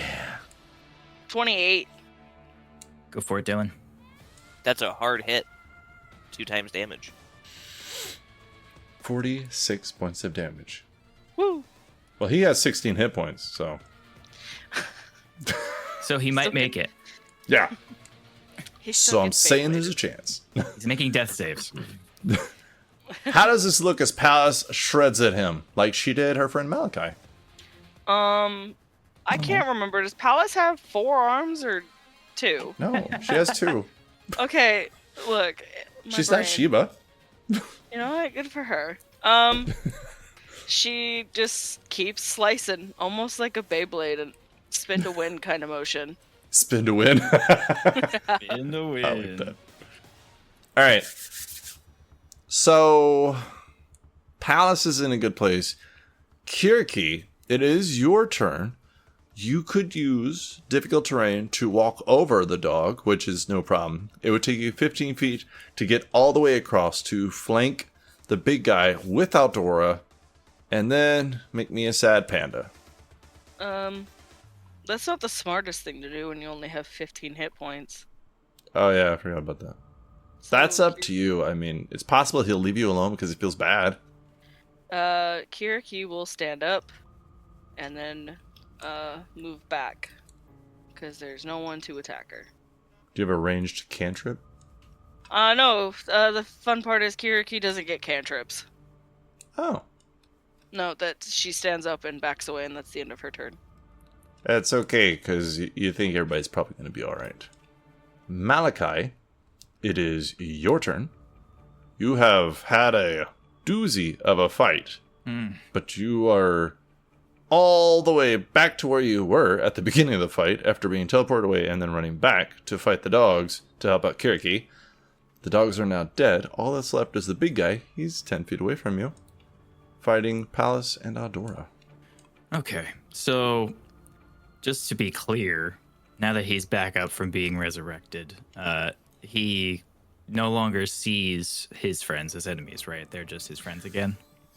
28. Go for it, Dylan. That's a hard hit. 2 times damage. 46 points of damage. Woo. Well, he has 16 hit points, so... So he might make it. Yeah. He's So still I'm gets saying Beyblade. there's a chance. He's making death saves. How does this look as Palace shreds at him, like she did her friend Malachi? I can't remember. Does Pallas have 4 arms or 2? No, she has 2. Okay, look. my She's brain. not Sheba. You know what? Good for her. She just keeps slicing, almost like a Beyblade, and spin to win kind of motion. Spin to win. In the I like that. All right. So, Palace is in a good place. Kyriaki, it is your turn. You could use difficult terrain to walk over the dog, which is no problem. It would take you 15 feet to get all the way across to flank the big guy with Aldora, and then make me a sad panda. That's not the smartest thing to do when you only have 15 hit points. Oh, yeah, I forgot about that. That's up to you. I mean, it's possible he'll leave you alone because he feels bad. Kyriaki will stand up and then move back because there's no one to attack her. Do you have a ranged cantrip? No. The fun part is Kyriaki doesn't get cantrips. Oh. No, that she stands up and backs away, and that's the end of her turn. That's okay, because you think everybody's probably going to be alright. Malachi, it is your turn. You have had a doozy of a fight, but you are all the way back to where you were at the beginning of the fight after being teleported away and then running back to fight the dogs to help out Kyriaki. The dogs are now dead. All that's left is the big guy. He's 10 feet away from you, fighting Pallas and Aldora. Okay, so just to be clear, now that he's back up from being resurrected, he no longer sees his friends as enemies, right? They're just his friends again.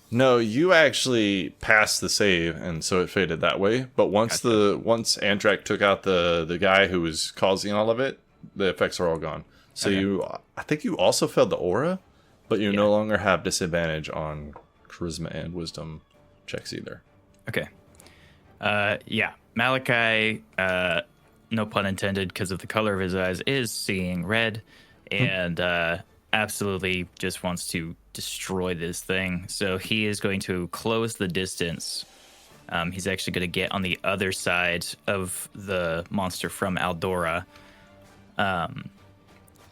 No, you actually passed the save, and so it faded that way. But once Antrak took out the guy who was causing all of it, the effects are all gone. So Okay. I think you also failed the aura, but you no longer have disadvantage on charisma and wisdom checks either. Okay. Yeah, Malachi, no pun intended, because of the color of his eyes, is seeing red, and absolutely just wants to destroy this thing. So he is going to close the distance. He's actually going to get on the other side of the monster from Aldora.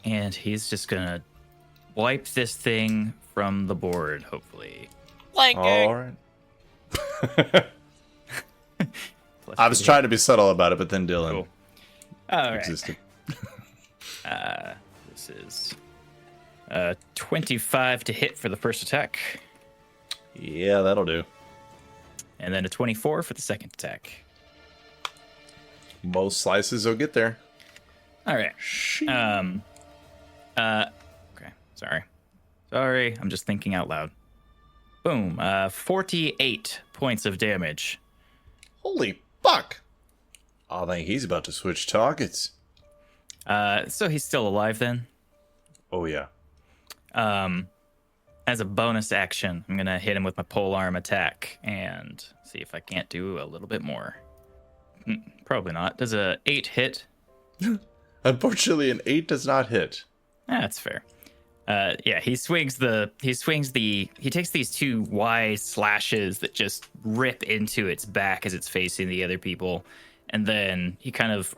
And he's just going to wipe this thing from the board, hopefully. Flanking! All right. I was trying to be subtle about it, but then Dylan Cool. All right. existed. This is 25 to hit for the first attack, Yeah, that'll do. and then a 24 for the second attack. Most slices will get there. All right. Okay. Sorry. I'm just thinking out loud. Boom. 48 points of damage. Holy fuck! I think he's about to switch targets. So he's still alive then. Oh, yeah. As a bonus action, I'm gonna hit him with my polearm attack and see if I can't do a little bit more. Probably not. Does a 8 hit? Unfortunately, an 8 does not hit. That's fair. Yeah, he takes these 2 Y slashes that just rip into its back as it's facing the other people, and then he kind of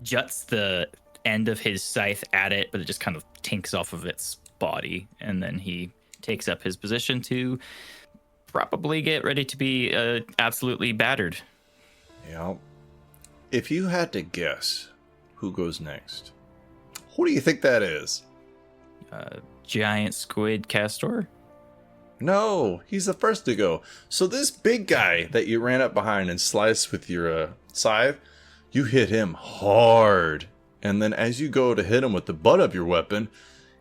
juts the end of his scythe at it, but it just kind of tinks off of its body, and then he takes up his position to probably get ready to be absolutely battered. Yeah. If you had to guess who goes next, who do you think that is? Giant squid Kastor? No, he's the first to go. So this big guy that you ran up behind and sliced with your scythe, you hit him hard. And then as you go to hit him with the butt of your weapon,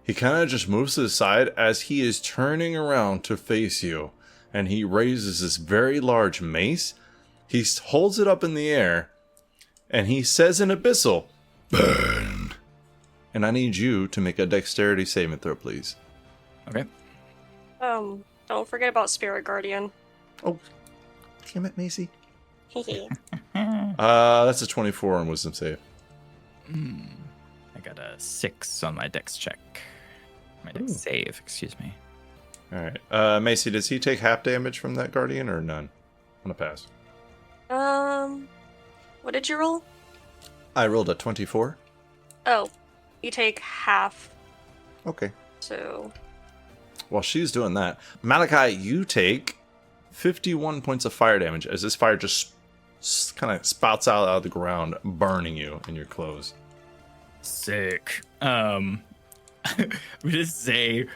he kind of just moves to the side as he is turning around to face you. And he raises this very large mace. He holds it up in the air. And he says in Abyssal, "Burn." And I need you to make a dexterity saving throw, please. Okay. Don't forget about Spirit Guardian. Oh, damn it, Macy. Hehe. That's a 24 on wisdom save. I got a 6 on my dex check. My dex save, excuse me. All right. Macy, does he take half damage from that guardian or none? I'm going to pass. What did you roll? I rolled a 24. Oh, you take half, Okay. so... While she's doing that, Malachi, you take 51 points of fire damage as this fire just kind of spouts out of the ground, burning you in your clothes. Sick. We just say,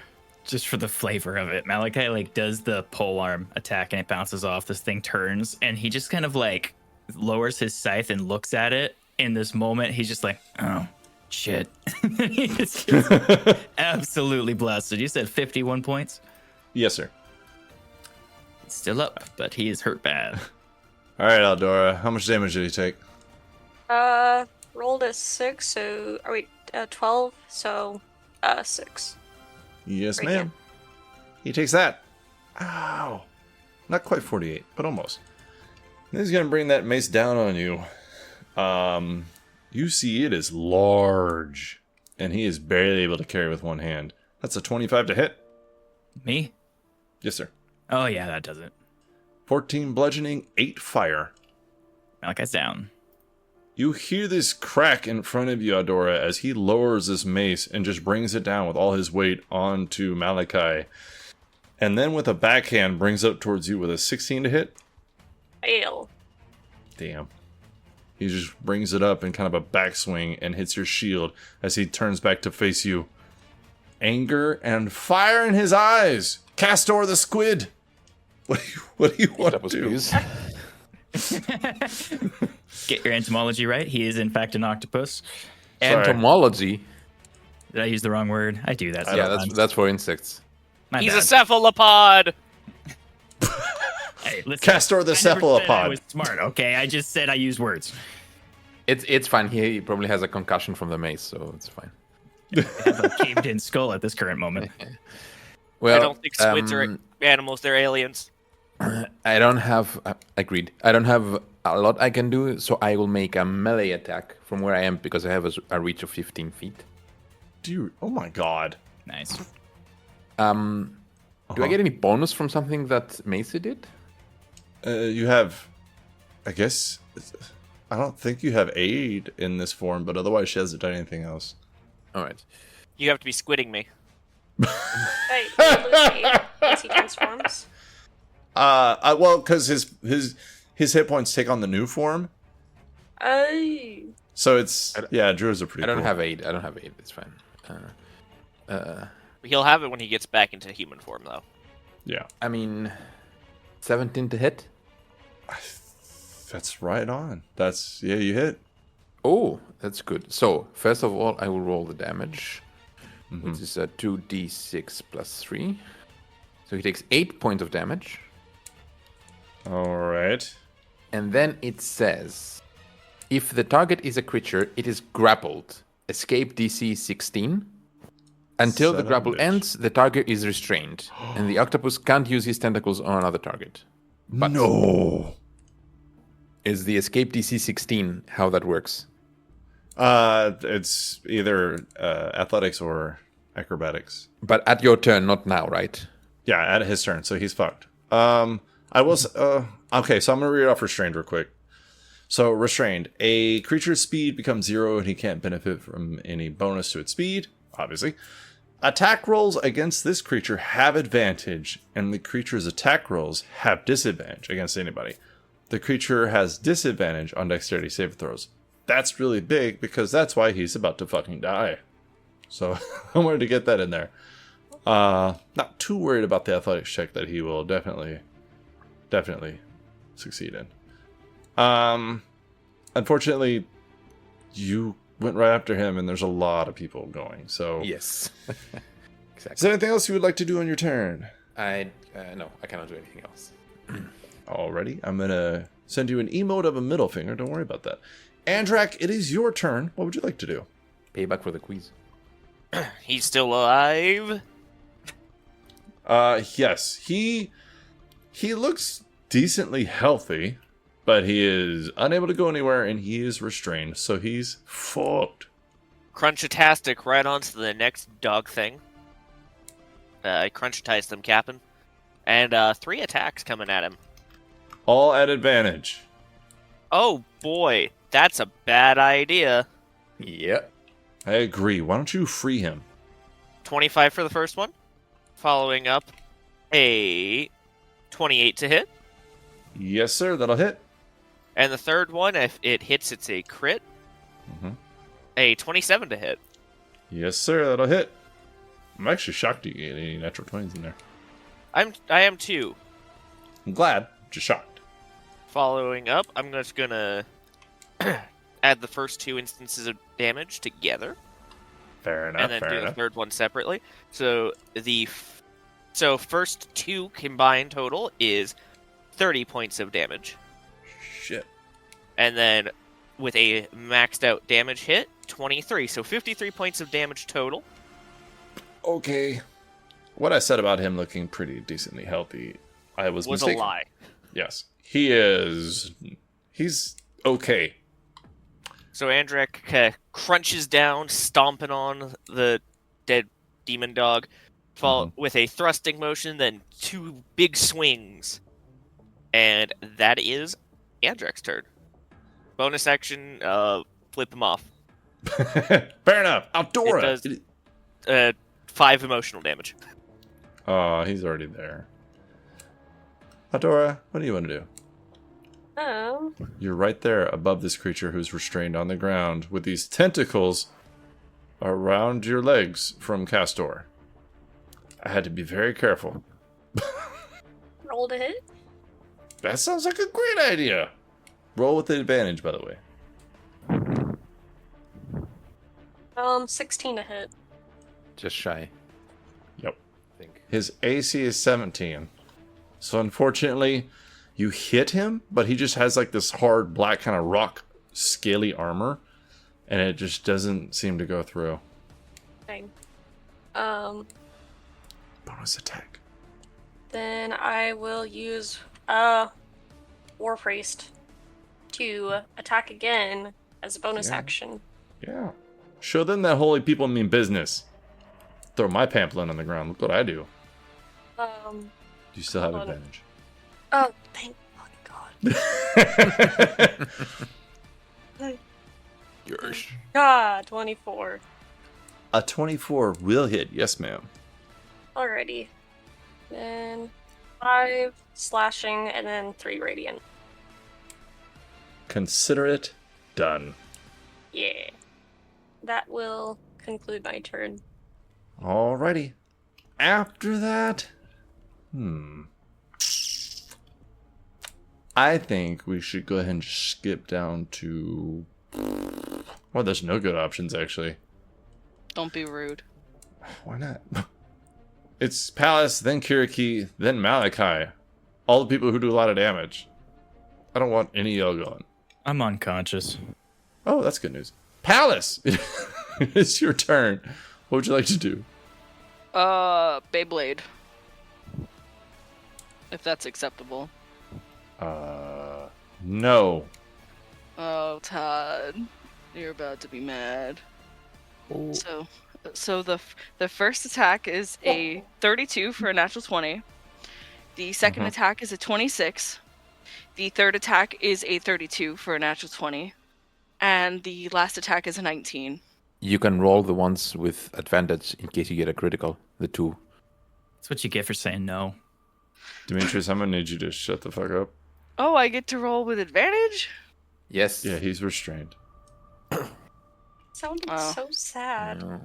just for the flavor of it, Malachi like does the pole arm attack and it bounces off. This thing turns and he just kind of like lowers his scythe and looks at it. In this moment, he's just like, oh shit. He just gets absolutely blasted. You said 51 points? Yes, sir. He's still up, but he is hurt bad. All right, Eldora, how much damage did he take? Rolled a 6, so... 12, so... 6. Yes, Right ma'am. here. He takes that. Ow. Not quite 48, but almost. And he's going to bring that mace down on you. You see it is large, and he is barely able to carry with one hand. That's a 25 to hit. Me? Yes, sir. Oh yeah, that does it. 14 bludgeoning, 8 fire. Malachi's down. You hear this crack in front of you, Adora, as he lowers this mace and just brings it down with all his weight onto Malachi. And then with a backhand brings up towards you with a 16 to hit. Fail. Damn. He just brings it up in kind of a backswing and hits your shield as he turns back to face you. Anger and fire in his eyes. Kastor the squid. What do you want to do? Get your entomology right. He is in fact an octopus. Sorry. Entomology. Did I use the wrong word? I do that. Yeah, sometimes. that's for insects. My He's bad. a cephalopod. Hey, listen, Castor the I never said I cephalopod. was smart. Okay, I just said I use words. It's fine. He probably has a concussion from the mace, so it's fine. I have a caved-in skull at this current moment. Well, I don't think squids are animals; they're aliens. I don't have. Agreed. I don't have a lot I can do, so I will make a melee attack from where I am because I have a reach of 15 feet. Dude, oh my god. Nice. Do I get any bonus from something that Macy did? You have, I guess, I don't think you have aid in this form, but otherwise she hasn't done anything else. All right. You have to be squidding me. Hey, Lucy, as he transforms. Well, because his hit points take on the new form, Oh. so it's Druids are pretty. I don't cool. have aid. It's fine. He'll have it when he gets back into human form, though. Yeah, I mean, 17 to hit. that's right on. You hit. Oh, that's good. So first of all, I will roll the damage, which is a 2d6 plus 3. So he takes 8 points of damage. All right. And then it says, if the target is a creature, it is grappled. Escape DC 16. Until the Son of a grapple bitch. ends, the target is restrained, and the octopus can't use his tentacles on another target. But No. is the escape DC 16 how that works? It's either athletics or acrobatics. But at your turn, not now, right? Yeah, at his turn, so he's fucked. I was okay, so I'm gonna read off restrained real quick. So, restrained. A creature's speed becomes 0 and he can't benefit from any bonus to its speed, obviously. Attack rolls against this creature have advantage, and the creature's attack rolls have disadvantage against anybody. The creature has disadvantage on dexterity save throws. That's really big because that's why he's about to fucking die. So, I wanted to get that in there. Not too worried about the athletics check that he will definitely succeed in. Unfortunately, you went right after him, and there's a lot of people going. So Yes. Exactly. Is there anything else you would like to do on your turn? No, I cannot do anything else. Alrighty, I'm gonna send you an emote of a middle finger. Don't worry about that. Andrak, it is your turn. What would you like to do? Payback for the quiz. He's still alive. Yes, he looks decently healthy, but he is unable to go anywhere, and he is restrained, so he's fucked. Crunchatastic right onto the next dog thing. I crunchatize them, Captain. And 3 attacks coming at him. All at advantage. Oh boy, that's a bad idea. Yep. I agree. Why don't you free him? 25 for the first one. Following up, a 28 to hit. Yes, sir. That'll hit. And the third one, if it hits, it's a crit. Mm-hmm. A 27 to hit. Yes, sir. That'll hit. I'm actually shocked you get any natural 20s in there. I am too. I'm glad. Just shocked. Following up, I'm just gonna add the first 2 instances of damage together. Fair enough. And then fair do enough. the third one separately. So first 2 combined total is 30 points of damage. Shit. And then with a maxed out damage hit, 23. So 53 points of damage total. Okay. What I said about him looking pretty decently healthy, I was mistaken. A lie. Yes. He's okay. So Andrek crunches down, stomping on the dead demon dog, with a thrusting motion, then 2 big swings. And that is Andrek's turn. Bonus action, flip him off. Fair enough. Outdora. It does 5 emotional damage. Oh, he's already there. Outdora, what do you want to do? You're right there above this creature who's restrained on the ground with these tentacles around your legs from Kastor. I had to be very careful. Roll to hit. That sounds like a great idea. Roll with the advantage, by the way. 16 to hit. Just shy. Yep. I think. His AC is 17. So unfortunately, you hit him, but he just has like this hard black kind of rock scaly armor, and it just doesn't seem to go through. Dang. Bonus attack. Then I will use War Priest to attack again as a bonus action. Yeah. Show them that holy people mean business. Throw my pamphlet on the ground. Look what I do. You still have hold on. advantage. Oh, thank fucking God. Yours. God, 24. A 24 will hit. Yes, ma'am. Alrighty. Then 5 slashing and then 3 radiant. Consider it done. Yeah. That will conclude my turn. Alrighty. After that, I think we should go ahead and just skip down to... Well, there's no good options, actually. Don't be rude. Why not? It's Palace, then Kyriaki, then Malachi. All the people who do a lot of damage. I don't want any of y'all going. I'm unconscious. Oh, that's good news. Palace! It's your turn. What would you like to do? Beyblade. If that's acceptable. No. Oh, Todd. You're about to be mad. Oh. So the first attack is a 32 for a natural 20. The second attack is a 26 The third attack is a 32 for a natural 20. And the last attack is a 19. You can roll the ones with advantage in case you get a critical. The 2. That's what you get for saying no. Demetrius, I'm gonna need you to shut the fuck up. Oh, I get to roll with advantage? Yes. Yeah, he's restrained. Sounded so sad. No.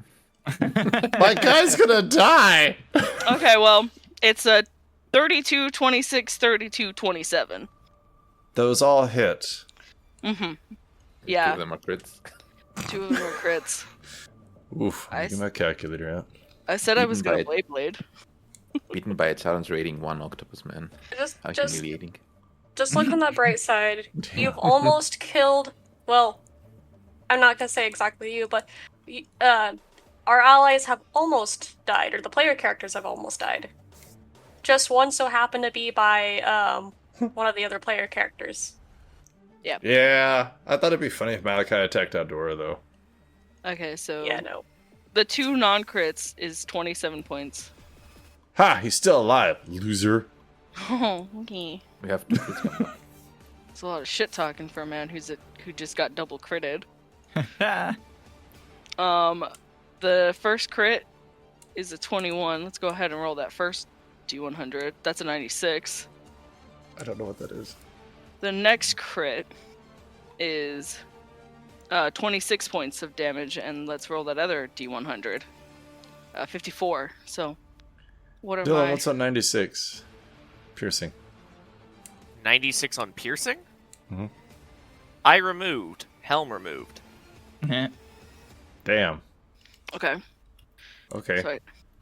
My guy's gonna die. Okay, well, it's a 32, 26, 32, 27. Those all hit. Mm-hmm. 2 Yeah, of them are crits. 2 of them are crits. Oof. I Get my calculator out. I said I was Beaten gonna by Blade. Beaten by a challenge rating 1 octopus man. How Just humiliating. look on the bright side. You've almost killed. Well, I'm not gonna say exactly you, but our allies have almost died, or the player characters have almost died. Just one so happened to be by one of the other player characters. Yeah, I thought it'd be funny if Malachi attacked Outdoor though. Okay, so Yeah, no. the 2 non-crits is 27 points. Ha! He's still alive, loser. Oh, okay. We have 2 crits coming up. It's a lot of shit talking for a man who just got double critted. The first crit is a 21. Let's go ahead and roll that first D100. That's a 96. I don't know what that is. The next crit is 26 points of damage, and let's roll that other D100. 54. So, what am Dylan, I? what's on 96? Piercing. 96 on piercing? Mhm. I removed. Helm removed. Damn. Okay. Okay. So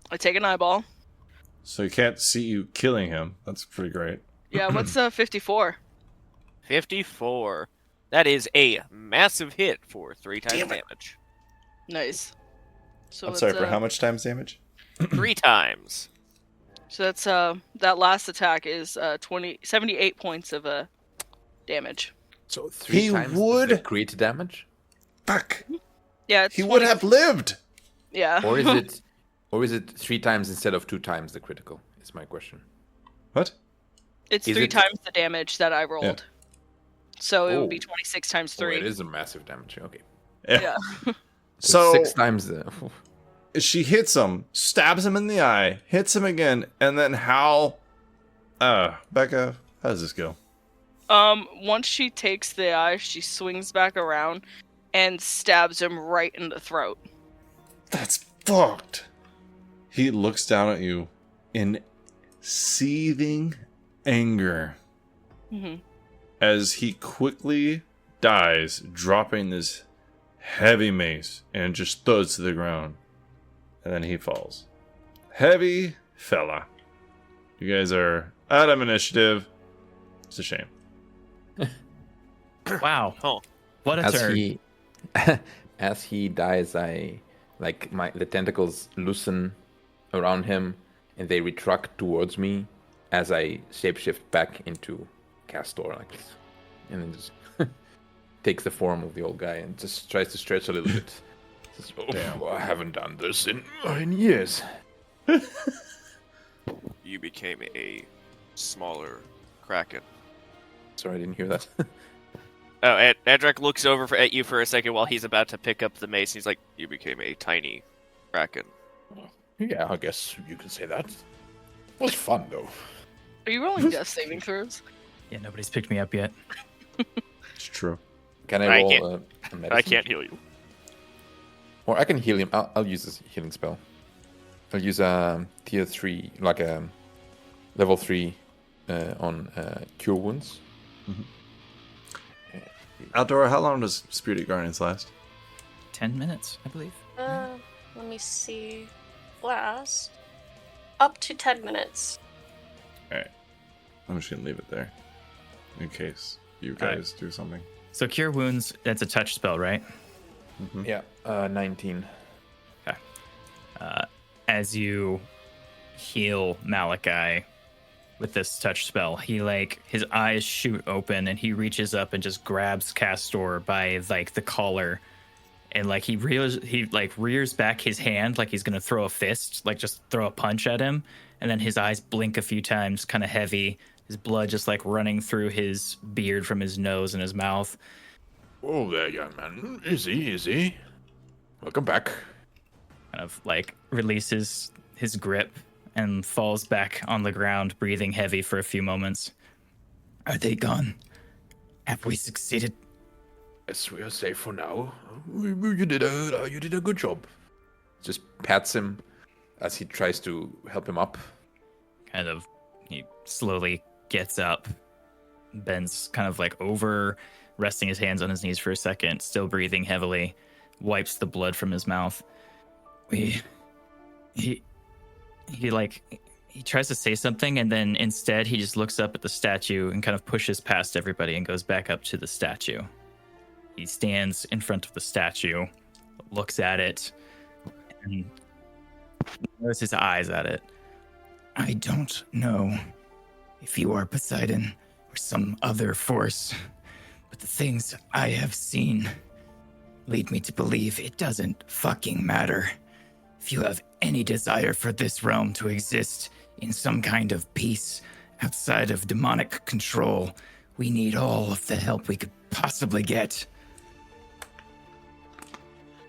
I take an eyeball. So he can't see you killing him. That's pretty great. Yeah, what's 54? 54. That is a massive hit for 3 times damage. Nice. So I'm it's, sorry, for how much times damage? 3 times. So that's that last attack is 78 points of damage. So 3 He times would- the crit damage? Fuck. Yeah, it's He would 20 have lived. Yeah. Or is it 3 times instead of 2 times the critical? Is my question. What? It's Is 3 it- times the damage that I rolled. So it would be Oh. 26 times Oh, 3. it is a massive damage. Okay. Yeah. So 6 times the. she hits him, stabs him in the eye, hits him again, and then how? Becca, how does this go? Once she takes the eye, she swings back around and stabs him right in the throat. That's fucked. He looks down at you in seething anger Hmm. as he quickly dies, dropping this heavy mace and just thuds to the ground. And then he falls. Heavy fella. You guys are out of initiative. It's a shame. Wow. Oh. What a As turn. he, as he dies, the tentacles loosen around him, and they retract towards me as I shapeshift back into Kastor, and then just takes the form of the old guy and just tries to stretch a little bit. Says, Damn. I haven't done this in years. You became a smaller Kraken. Sorry, I didn't hear that. Oh, Adrek looks over at you for a second while he's about to pick up the mace. He's like, you became a tiny Kraken. Yeah, I guess you could say that. It was fun, though. Are you rolling death saving throws? Yeah, nobody's picked me up yet. It's true. Can I I roll can't- a medicine? I can't heal you. Or I can heal him. I'll use this healing spell. I'll use a tier 3, like a level 3 on Cure Wounds. Outdoor, how long does Spirit Guardians last? 10 minutes, I believe. Let me see. Last. Up to 10 minutes. Alright. I'm just gonna leave it there. In case you Alright. guys do something. So Cure Wounds, that's a touch spell, right? Yeah, 19. As you heal Malachi with this touch spell, his eyes shoot open and he reaches up and just grabs Kastor by the collar, and he rears back his hand like he's gonna throw a fist, just throw a punch at him, and then his eyes blink a few times, kind of heavy. his blood just like running through his beard from his nose and his mouth. Oh, there, young man. Easy, easy. Welcome back. Kind of like releases his grip and falls back on the ground, breathing heavy for a few moments. Are they gone? Have we succeeded? Yes, we are safe for now. You did a good job. Just pats him as he tries to help him up. Kind of, he slowly gets up, bends kind of like over, resting his hands on his knees for a second, still breathing heavily, wipes the blood from his mouth. He tries to say something, and then instead he just looks up at the statue and kind of pushes past everybody and goes back up to the statue. He stands in front of the statue, looks at it, and throws his eyes at it. I don't know if you are Poseidon or some other force, but the things I have seen lead me to believe it doesn't fucking matter. If you have any desire for this realm to exist in some kind of peace outside of demonic control, we need all of the help we could possibly get.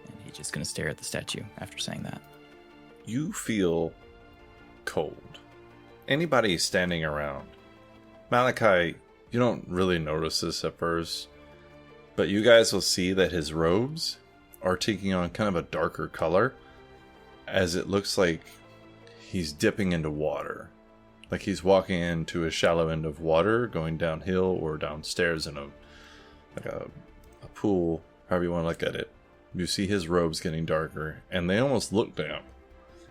And he's just gonna stare at the statue after saying that. You feel cold. Anybody standing around. Malachi, you don't really notice this at first, but you guys will see that his robes are taking on kind of a darker color, as it looks like he's dipping into water. Like he's walking into a shallow end of water, going downhill or downstairs in a pool, however you want to look at it. You see his robes getting darker, and they almost look down.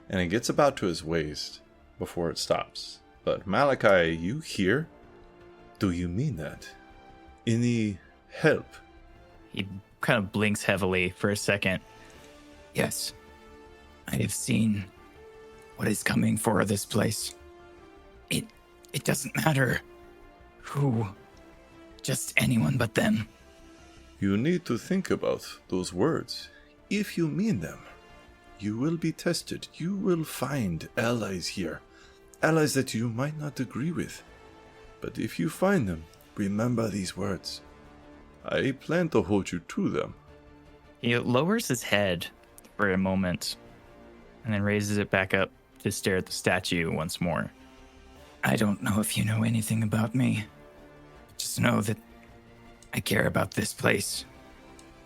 And it gets about to his waist before it stops. But Malachi, you hear? Do you mean that? Any help? He kind of blinks heavily for a second. Yes, I have seen what is coming for this place. It doesn't matter who, just anyone but them. You need to think about those words. If you mean them, you will be tested. You will find allies here. Allies that you might not agree with. But if you find them, remember these words. I plan to hold you to them. He lowers his head for a moment and then raises it back up to stare at the statue once more. I don't know if you know anything about me. Just know that I care about this place.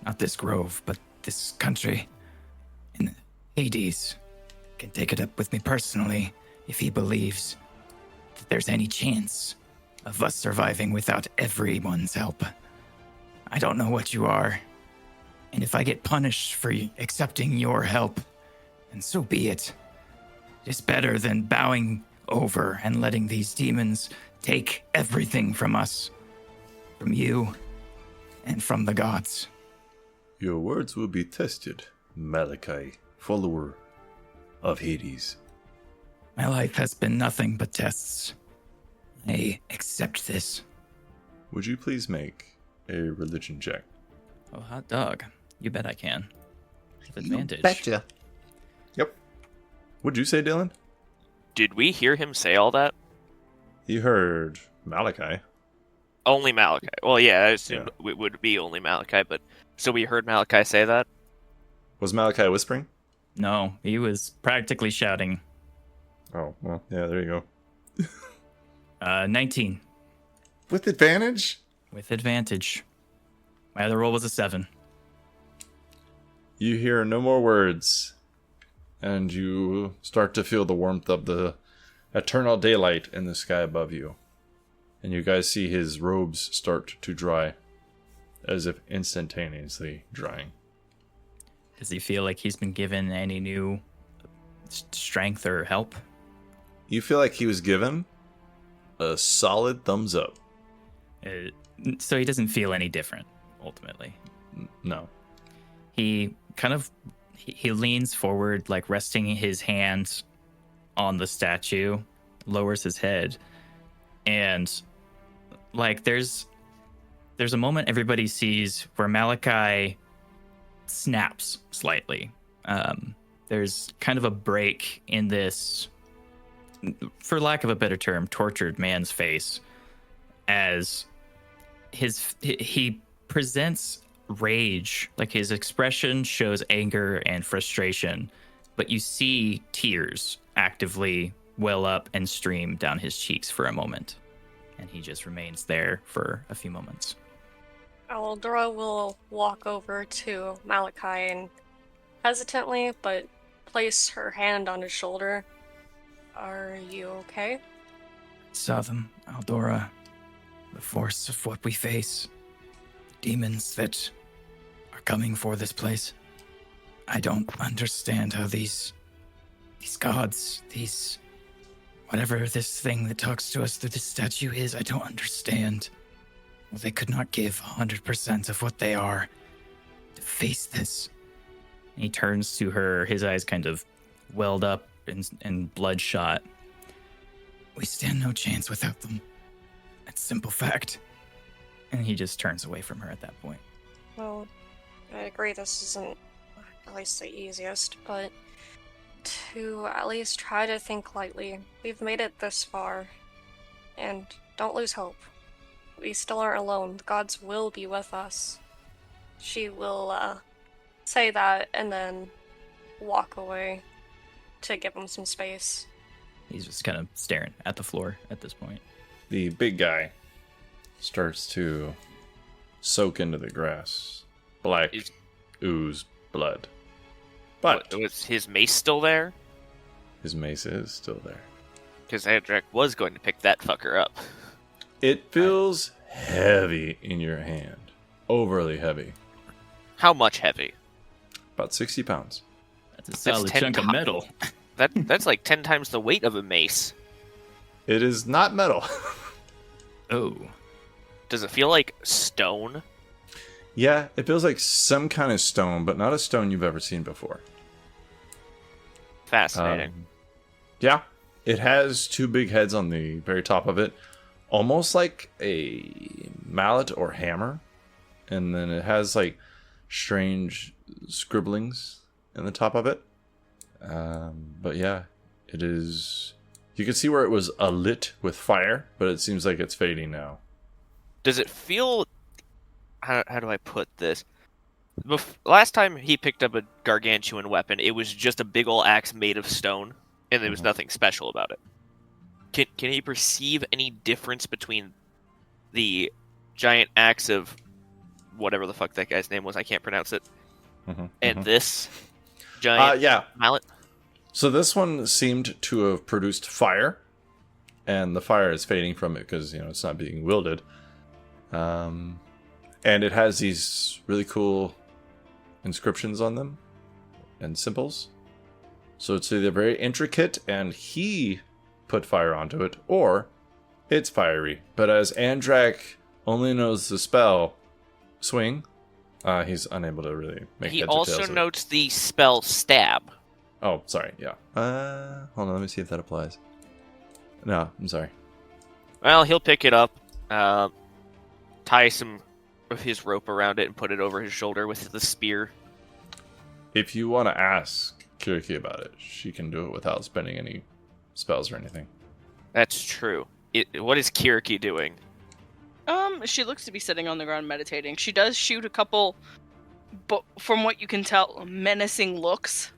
Not this grove, but this country. And Hades can take it up with me personally if he believes that there's any chance of us surviving without everyone's help. I don't know what you are, and if I get punished for accepting your help, then so be it. It's better than bowing over and letting these demons take everything from us, from you, and from the gods. Your words will be tested, Malachi, follower of Hades. My life has been nothing but tests. I accept this. Would you please make a religion check? Oh, hot dog. You bet I can. With advantage. Betcha. Yep. What'd you say, Dylan? Did we hear him say all that? You heard Malachi. Only Malachi. Well, yeah, I assumed it would be only Malachi, but so we heard Malachi say that? Was Malachi whispering? No, he was practically shouting. Oh, well, yeah, there you go. 19. With advantage? With advantage. My other roll was a 7. You hear no more words, and you start to feel the warmth of the eternal daylight in the sky above you. And you guys see his robes start to dry, as if instantaneously drying. Does he feel like he's been given any new strength or help? You feel like he was given a solid thumbs up. So he doesn't feel any different, ultimately. No. He kind of he leans forward, like resting his hands on the statue, lowers his head, and like there's a moment everybody sees where Malachi snaps slightly. There's kind of a break in this, for lack of a better term, tortured man's face, as he presents rage, like his expression shows anger and frustration, but you see tears actively well up and stream down his cheeks for a moment, and he just remains there for a few moments. Aldora will walk over to Malachi and hesitantly, but place her hand on his shoulder. Are you okay? Saw them, Aldora. The force of what we face. Demons that are coming for this place. I don't understand how these gods, whatever this thing that talks to us through this statue is, I don't understand. Well, they could not give 100% of what they are to face this. He turns to her, his eyes kind of welled up and bloodshot. We stand no chance without them. That's simple fact. And he just turns away from her at that point. Well, I agree this isn't at least the easiest, but to at least try to think lightly. We've made it this far, and don't lose hope. We still aren't alone. The gods will be with us. She will say that and then walk away to give him some space. He's just kind of staring at the floor at this point. The big guy starts to soak into the grass. Black ooze blood. But Was his mace still there? his mace is still there. Because Andrak was going to pick that fucker up. It feels heavy in your hand. Overly heavy. How much heavy? About 60 pounds. That's a solid chunk of metal. That's like 10 times the weight of a mace. It is not metal. Oh. Does it feel like stone? Yeah, it feels like some kind of stone, but not a stone you've ever seen before. Fascinating. Yeah, it has two big heads on the very top of it, almost like a mallet or hammer. And then it has like strange scribblings in the top of it. But yeah, it is. You can see where it was lit with fire, but it seems like it's fading now. Does it feel... How do I put this? Last time he picked up a gargantuan weapon, it was just a big ol' axe made of stone, and there was nothing special about it. Can he perceive any difference between the giant axe of whatever the fuck that guy's name was, I can't pronounce it, and this giant mallet? So this one seemed to have produced fire, and the fire is fading from it because, it's not being wielded. And it has these really cool inscriptions on them and symbols. So it's either very intricate and he put fire onto it, or it's fiery. But as Andrak only knows the spell swing, he's unable to really make He heads or also tails of it. notes the spell stab. Oh, sorry, yeah. Hold on, let me see if that applies. No, I'm sorry. Well, he'll pick it up, tie some of his rope around it, and put it over his shoulder with the spear. If you want to ask Kyriaki about it, she can do it without spending any spells or anything. That's true. What is Kyriaki doing? She looks to be sitting on the ground meditating. She does shoot a couple, but from what you can tell, menacing looks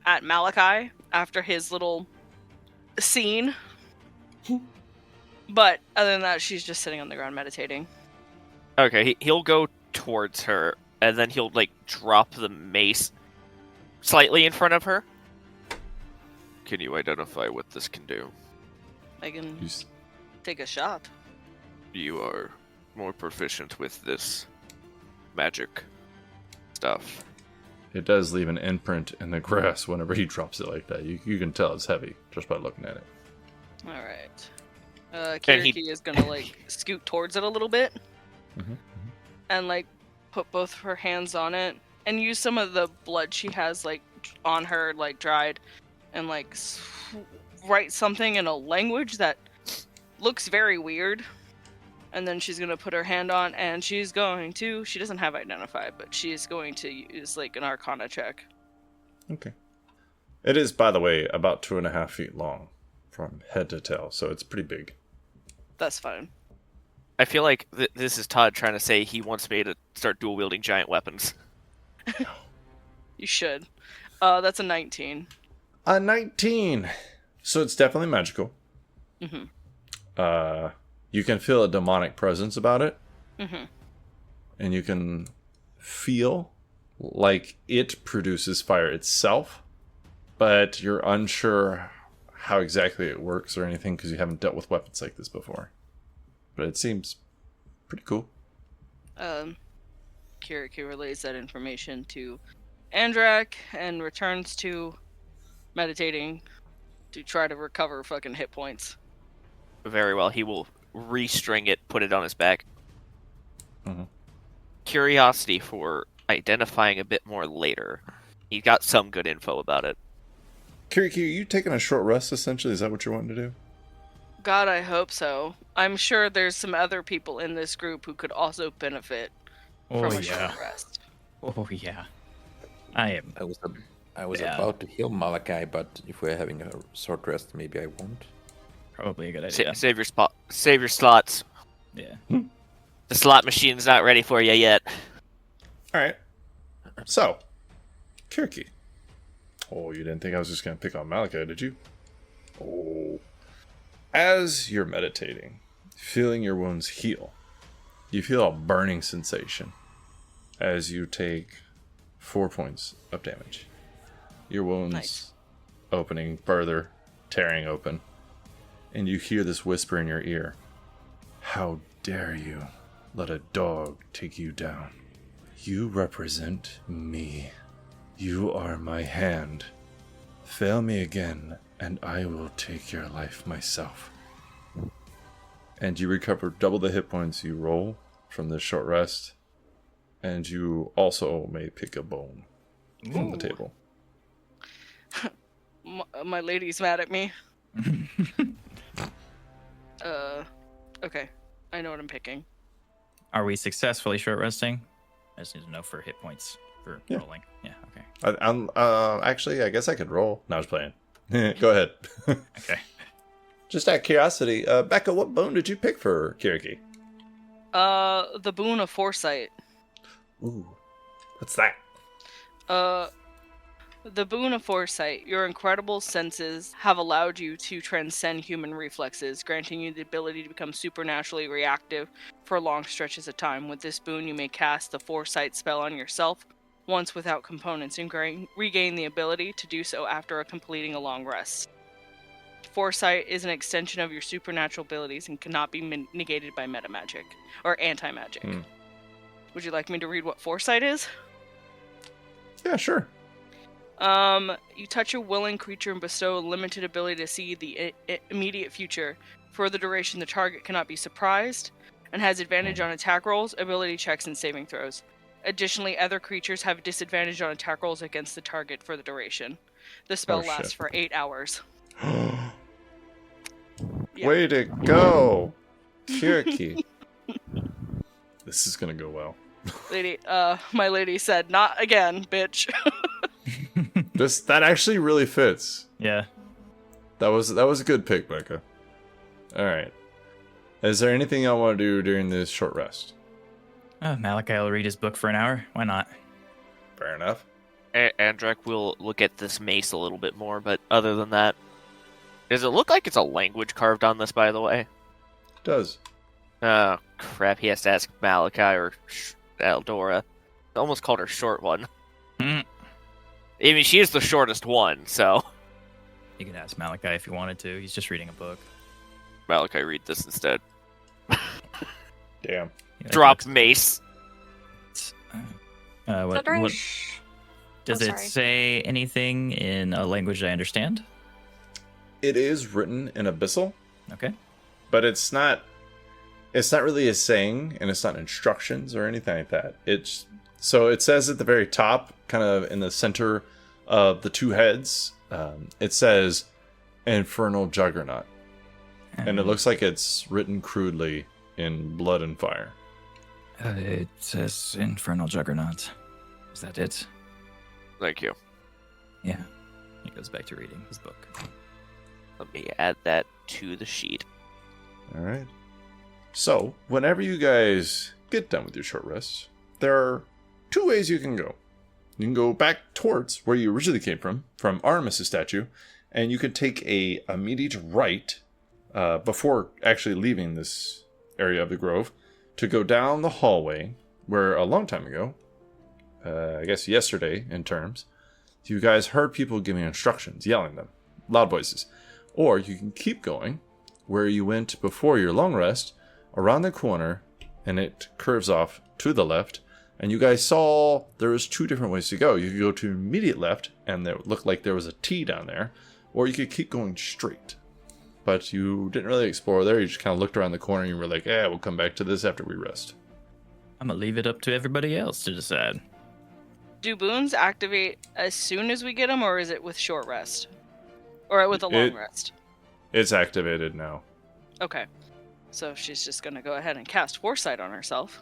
at Malachi after his little scene. But other than that, she's just sitting on the ground meditating. Okay, he'll go towards her, and then he'll, drop the mace slightly in front of her. Can you identify what this can do? I can take a shot. You are more proficient with this magic stuff. It does leave an imprint in the grass whenever he drops it like that. You can tell it's heavy just by looking at it. Alright. Kyriaki is gonna, scoot towards it a little bit. And, put both her hands on it. And use some of the blood she has, on her, dried. And, write something in a language that looks very weird. And then she's gonna put her hand on, and she's going to... She doesn't have identify, but she's going to use, an arcana check. Okay. It is, by the way, about 2.5 feet long from head to tail, so it's pretty big. That's fine. I feel like this is Todd trying to say he wants me to start dual wielding giant weapons. You should. That's a 19. A 19. So it's definitely magical. Mm-hmm. You can feel a demonic presence about it. Mm-hmm. And you can feel like it produces fire itself. But you're unsure how exactly it works or anything because you haven't dealt with weapons like this before. But it seems pretty cool. Kyriaki relays that information to Andrak and returns to meditating to try to recover fucking hit points. Very well. He will restring it, put it on his back. Mm-hmm. Curiosity for identifying a bit more later. He got some good info about it. Kyriaki, are you taking a short rest, essentially? Is that what you're wanting to do? God, I hope so. I'm sure there's some other people in this group who could also benefit Oh from a yeah. short rest. Oh yeah. I am. I was Yeah. about to heal Malachi, but if we're having a short rest, maybe I won't. Probably a good idea. Save your spot. Save your slots. Yeah. The slot machine's not ready for you yet. All right. So, Kyriaki. Oh, you didn't think I was just going to pick on Malachi, did you? Oh. As you're meditating, feeling your wounds heal, you feel a burning sensation as you take 4 points of damage. Your wounds opening further, tearing open, and you hear this whisper in your ear. How dare you let a dog take you down? You represent me. You are my hand. Fail me again, and I will take your life myself. And you recover double the hit points you roll from this short rest. And you also may pick a bone from the table. My lady's mad at me. Okay. I know what I'm picking. Are we successfully short resting? I just need to know for hit points for Yeah. rolling. Yeah, okay. Actually, I guess I could roll. No, I was playing. Go ahead. Okay. Just out of curiosity, Becca, what bone did you pick for Kyriaki? The boon of foresight. Ooh, what's that? The boon of foresight. Your incredible senses have allowed you to transcend human reflexes, granting you the ability to become supernaturally reactive for long stretches of time. With this boon, you may cast the foresight spell on yourself once without components and regain the ability to do so after completing a long rest. Foresight is an extension of your supernatural abilities and cannot be negated by metamagic or anti-magic. Would you like me to read what foresight is? Yeah, sure. You touch a willing creature and bestow a limited ability to see the immediate future. For the duration, the target cannot be surprised and has advantage on attack rolls, ability checks, and saving throws. Additionally, other creatures have disadvantage on attack rolls against the target for the duration. The spell lasts for 8 hours. Yeah. Way to go, Kyriaki. This is gonna go well. My lady said, "Not again, bitch." That actually really fits. Yeah. That was a good pick, Becca. All right. Is there anything y'all want to do during this short rest? Malachi will read his book for an hour. Why not? Fair enough. Andrak will look at this mace a little bit more, but other than that, does it look like it's a language carved on this, by the way? It does. Oh, crap. He has to ask Malachi or Eldora. I almost called her short one. Mm. I mean, she is the shortest one, so... You can ask Malachi if you wanted to. He's just reading a book. Malachi, read this instead. Damn. Yeah, Drop that's- mace. What does it sorry. say anything in a language I understand? It is written in Abyssal, Okay. but it's not really a saying, and it's not instructions or anything like that. So it says at the very top, kind of in the center of the two heads, it says Infernal Juggernaut. And it looks like it's written crudely in blood and fire. It says Infernal Juggernaut. Is that it? Thank you. Yeah. He goes back to reading his book. Let me add that to the sheet. All right. So, whenever you guys get done with your short rests, there are two ways you can go. You can go back towards where you originally came from Artemis' statue, and you could take a immediate right before actually leaving this area of the grove to go down the hallway where a long time ago, I guess yesterday in terms, you guys heard people giving instructions, yelling them, loud voices. Or you can keep going where you went before your long rest, around the corner, and it curves off to the left. And you guys saw there was two different ways to go. You could go to immediate left, and it looked like there was a T down there, or you could keep going straight. But you didn't really explore there. You just kind of looked around the corner, and you were like, we'll come back to this after we rest. I'm gonna leave it up to everybody else to decide. Do boons activate as soon as we get them, or is it with short rest? Or with a long rest? It's activated now. Okay. So she's just gonna go ahead and cast Foresight on herself.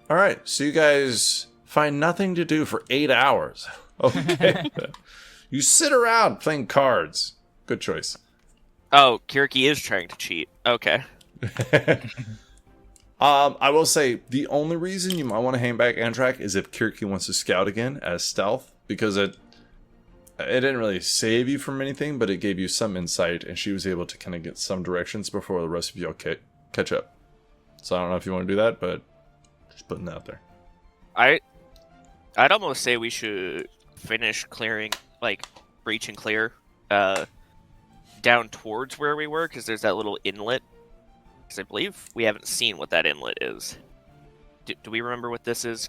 All right, so you guys find nothing to do for 8 hours. Okay. You sit around playing cards. Good choice. Oh, Kyriaki is trying to cheat. Okay. I will say the only reason you might want to hang back Andrak is if Kyriaki wants to scout again as stealth, because it didn't really save you from anything, but it gave you some insight, and she was able to kind of get some directions before the rest of you all catch up. So I don't know if you want to do that, but just putting that out there. I'd almost say we should finish clearing, like, breach and clear down towards where we were, because there's that little inlet. Because I believe we haven't seen what that inlet is. Do we remember what this is?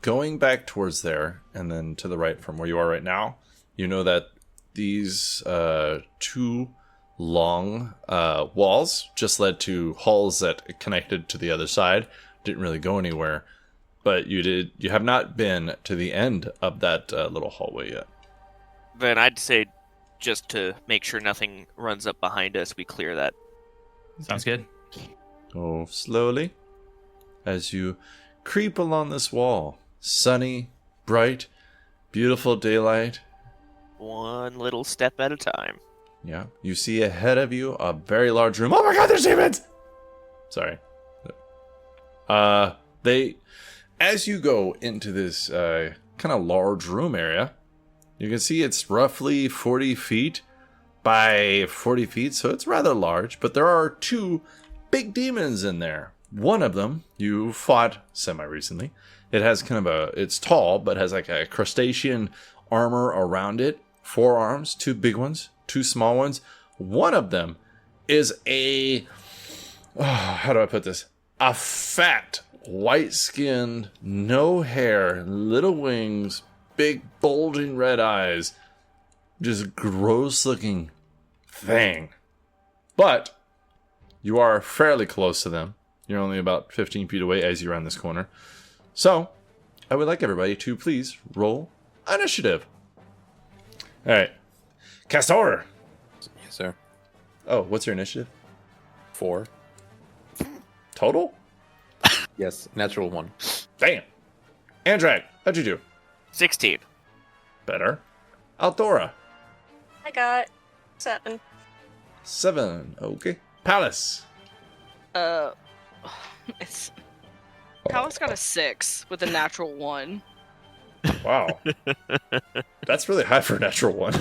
Going back towards there, and then to the right from where you are right now, you know that these two long walls just led to halls that connected to the other side. Didn't really go anywhere, but you have not been to the end of that little hallway yet. Then I'd say, just to make sure nothing runs up behind us, we clear that. Sounds good. Go slowly as you creep along this wall. Sunny, bright, beautiful daylight. One little step at a time. Yeah, you see ahead of you a very large room. Oh my god, there's demons! Sorry. As you go into this kind of large room area, you can see it's roughly 40 feet by 40 feet, so it's rather large, but there are two big demons in there. One of them you fought semi-recently. It has it's tall, but has like a crustacean armor around it. 4 arms, 2 big ones, 2 small ones. One of them is how do I put this? A fat, white-skinned, no hair, little wings, big bulging red eyes, just gross-looking thing. But you are fairly close to them. You're only about 15 feet away as you round this corner. So, I would like everybody to please roll initiative. All right. Kastor! Yes, sir. Oh, what's your initiative? 4. Total? Yes, natural 1. Damn. Andrak, how'd you do? 16. Better. Althora, I got 7. 7. Okay. Palace. It's Palace got a 6 with a natural 1. Wow. That's really high for a natural 1.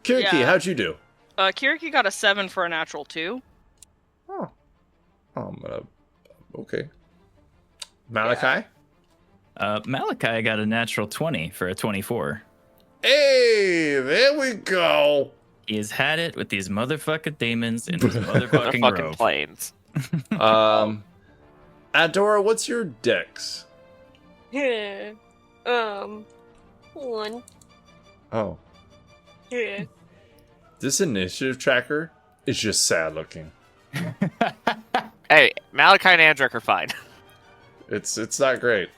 Kyriaki, Yeah. how'd you do? Kyriaki got a 7 for a natural 2. Oh. Okay. Malachi? Malachi got a natural 20 for a 24. Hey, there we go. He has had it with these motherfucking demons in this motherfucking Fucking grove. planes. Adora, what's your dex? Yeah. 1. Oh. Yeah. This initiative tracker is just sad looking. Hey, Malachi and Andrak are fine. It's not great.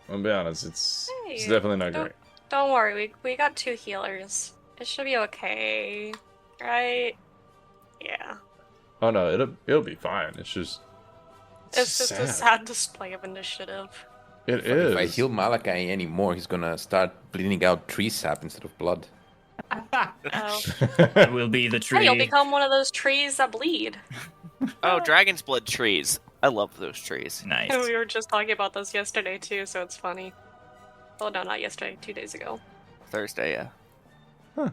I'll be honest, it's definitely not great. Don't worry, we got 2 healers. It should be okay. Right? Yeah. Oh no, it'll be fine. It's just It's just a sad display of initiative. It is. If I heal Malachi anymore, he's gonna start bleeding out tree sap instead of blood. Oh. It will be the tree. Hey, you'll become one of those trees that bleed. Oh, dragon's blood trees. I love those trees. Nice. We were just talking about those yesterday too, so it's funny. Oh no, not yesterday, 2 days ago. Thursday, yeah.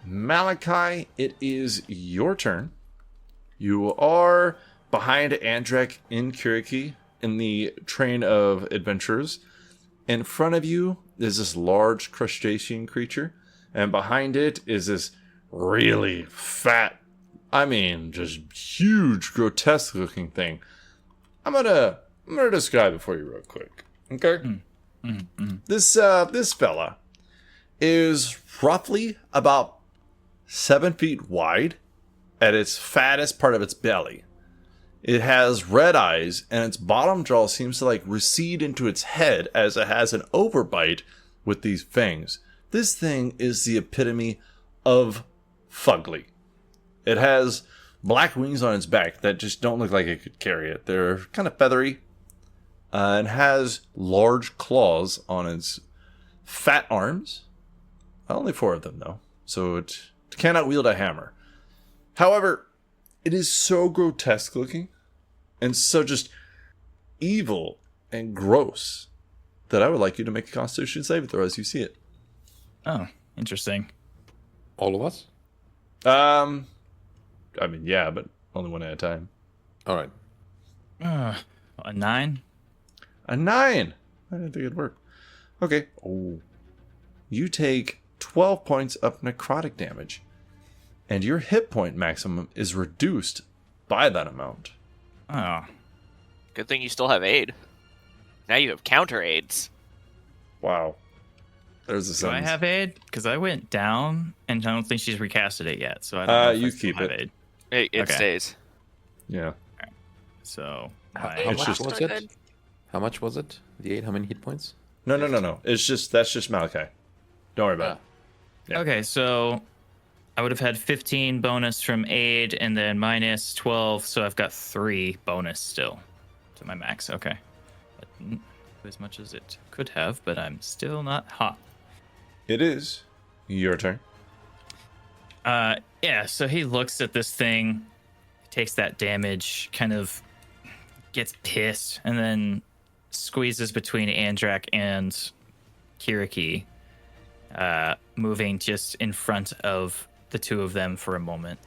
Malachi, it is your turn. You are behind Andrek in Kyriaki in the train of adventurers. In front of you is this large crustacean creature, and behind it is this really fat, I mean, just huge, grotesque-looking thing. I'm gonna describe it for you real quick. Okay? This fella is roughly about 7 feet wide at its fattest part of its belly. It has red eyes, and its bottom jaw seems to recede into its head as it has an overbite with these fangs. This thing is the epitome of fugly. It has black wings on its back that just don't look like it could carry it. They're kind of feathery, and has large claws on its fat arms. Only 4 of them, though, so it cannot wield a hammer. However, it is so grotesque looking and so just evil and gross that I would like you to make a Constitution saving throw as you see it. Oh, interesting. All of us? I mean, yeah, but only one at a time. All right. A 9? A 9! I didn't think it'd work. Okay. Oh. You take 12 points of necrotic damage, and your hit point maximum is reduced by that amount. Oh. Good thing you still have aid. Now you have counter aids. Wow. There's a Do I sentence. have aid? Because I went down, and I don't think she's recasted it yet, so I don't know if you I still keep have it. Aid. It Okay. stays. Yeah. So, How my- It's much just- was Still it? good. How much was it? The 8? How many hit points? No. That's just Malachi. Don't worry about it. Yeah. Okay, so I would have had 15 bonus from aid, and then minus 12, so I've got 3 bonus still to my max. Okay. But not as much as it could have, but I'm still not hot. It is your turn. Yeah, so he looks at this thing, takes that damage, kind of gets pissed, and then squeezes between Andrak and Kyriaki, moving just in front of the two of them for a moment.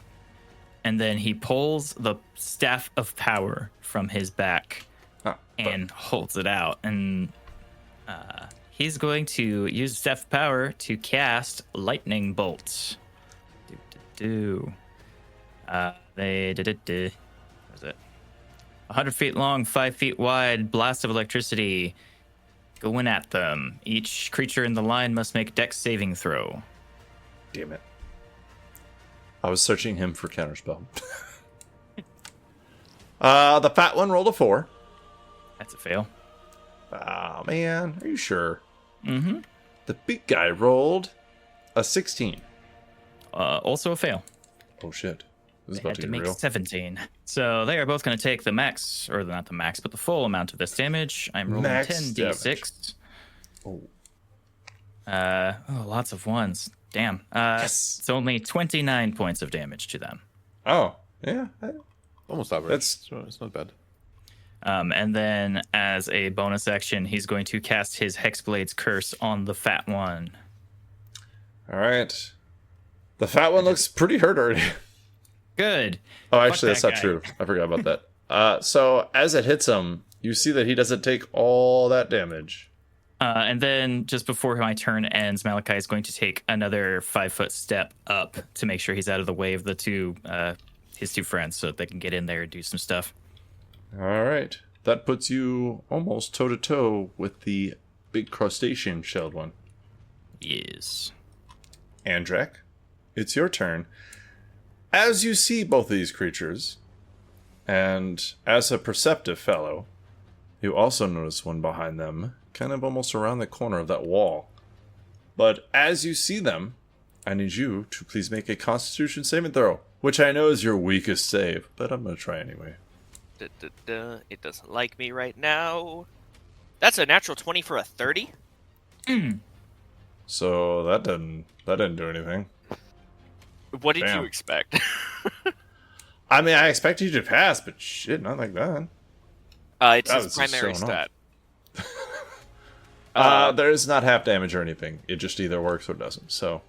And then he pulls the Staff of Power from his back and holds it out. And he's going to use Staff of Power to cast Lightning Bolt. What is it? 100 feet long, 5 feet wide, blast of electricity going at them. Each creature in the line must make Dex saving throw. Damn it. I was searching him for counterspell. The fat one rolled a 4. That's a fail. Oh, man. Are you sure? Mm-hmm. The big guy rolled a 16. Also a fail. Oh, shit. This is They about had to to get make real. 17. So they are both going to take the max, or not the max, but the full amount of this damage. I'm rolling Max 10d6. Oh. Lots of ones. Damn. Yes. It's only 29 points of damage to them. Oh, yeah. Almost average. That's- So it's not bad. And then as a bonus action, he's going to cast his Hexblade's Curse on the fat one. All right. The fat one looks pretty hurt already. Good. Oh, actually, Fuck that's not that true. I forgot about that. So as it hits him, you see that he doesn't take all that damage. And then just before my turn ends, Malachi is going to take another 5-foot step up to make sure he's out of the way of the two, his two friends, so that they can get in there and do some stuff. All right. That puts you almost toe-to-toe with the big crustacean shelled one. Yes. Andrek, it's your turn. As you see both of these creatures, and as a perceptive fellow, you also notice one behind them, kind of almost around the corner of that wall. But as you see them, I need you to please make a Constitution saving throw, which I know is your weakest save, but I'm going to try anyway. It doesn't like me right now. That's a natural 20 for a 30? So that didn't do anything. What did Damn. you expect? I mean, I expected you to pass, but shit, not like that. It's That his was just primary showing off. stat. There is not half damage or anything. It just either works or doesn't. So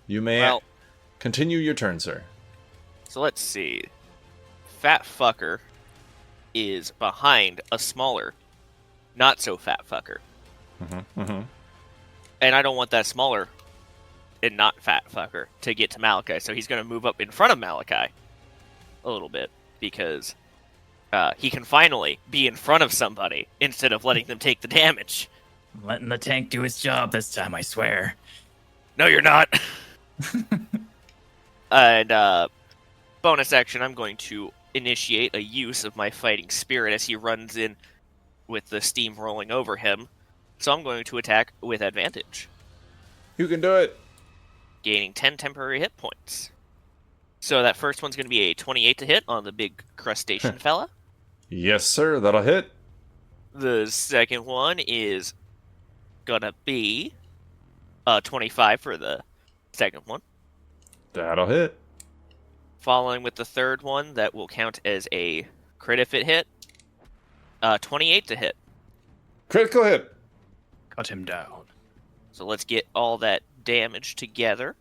you may Well, continue your turn, sir. so let's see. Fat fucker is behind a smaller, not so fat fucker. Mm-hmm. And I don't want that smaller and not fat fucker to get to Malachi, so he's going to move up in front of Malachi a little bit, because he can finally be in front of somebody instead of letting them take the damage. I'm letting the tank do its job this time, I swear. No, you're not. And bonus action, I'm going to initiate a use of my fighting spirit as he runs in with the steam rolling over him. So I'm going to attack with advantage, You can do it. gaining 10 temporary hit points. So that first one's going to be a 28 to hit on the big crustacean fella. Yes, sir. That'll hit. The second one is going to be 25 for the second one. That'll hit. Following with the third one, that will count as a crit if it hit. 28 to hit. Critical hit. Cut him down. So let's get all that damage together.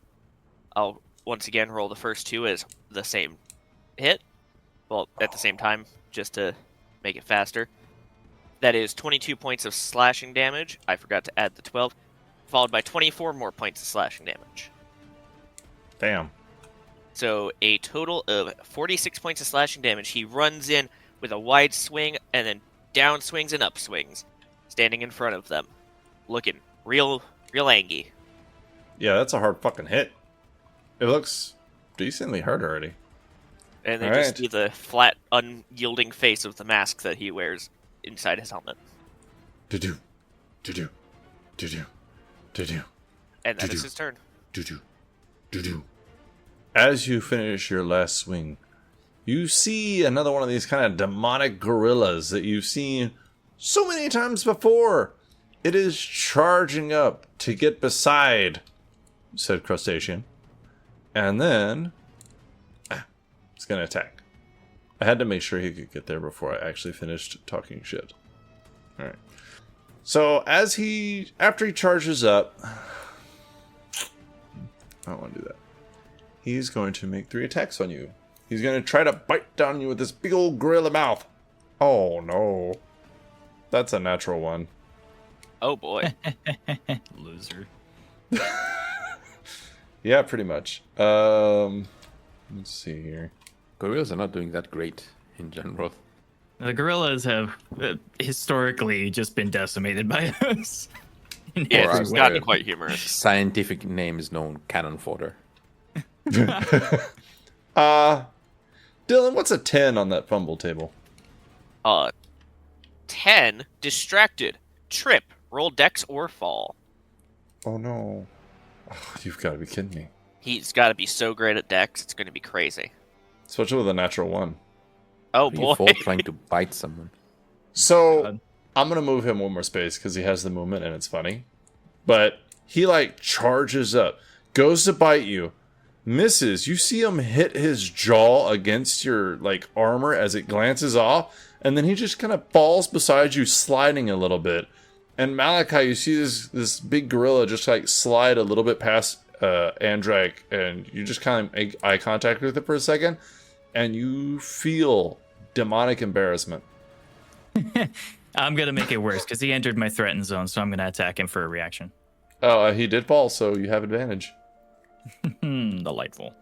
I'll once again roll the first two as the same hit. Well, at the same time, just to make it faster. That is 22 points of slashing damage. I forgot to add the 12. Followed by 24 more points of slashing damage. Damn. So a total of 46 points of slashing damage. He runs in with a wide swing and then down swings and up swings, standing in front of them, looking real angry. Yeah, that's a hard fucking hit. It looks decently hurt already. And then All just right. see the flat, unyielding face of the mask that he wears inside his helmet. Do-do. Do-do. Do-do. Do-do. And that is Do-do. his turn. Do-do. Do-do. As you finish your last swing, you see another one of these kind of demonic gorillas that you've seen so many times before. It is charging up to get beside said crustacean. And then it's going to attack. I had to make sure he could get there before I actually finished talking shit. Alright. So after he charges up, I don't want to do that. He's going to make 3 attacks on you. He's going to try to bite down you with this big old gorilla mouth. Oh no. That's a natural one. Oh boy. Loser. Yeah, pretty much. Let's see here. Gorillas are not doing that great in general. The gorillas have historically just been decimated by us. In Yeah, every it's way. not quite humorous. Scientific name is known cannon fodder. Dylan, what's a 10 on that fumble table? 10, distracted, trip, roll dex or fall. Oh no. Oh, you've got to be kidding me. He's got to be so great at dex, it's going to be crazy. Especially with a natural 1. Oh You boy. fall trying to bite someone. So, God. I'm going to move him one more space because he has the movement and it's funny. But he, charges up, goes to bite you, misses. You see him hit his jaw against your, armor as it glances off. And then he just kind of falls beside you, sliding a little bit. And Malachi, you see this big gorilla just, slide a little bit past Andrak. And you just kind of make eye contact with it for a second. And you feel demonic embarrassment. I'm going to make it worse because he entered my threatened zone, so I'm going to attack him for a reaction. Oh, he did fall, so you have advantage. Delightful.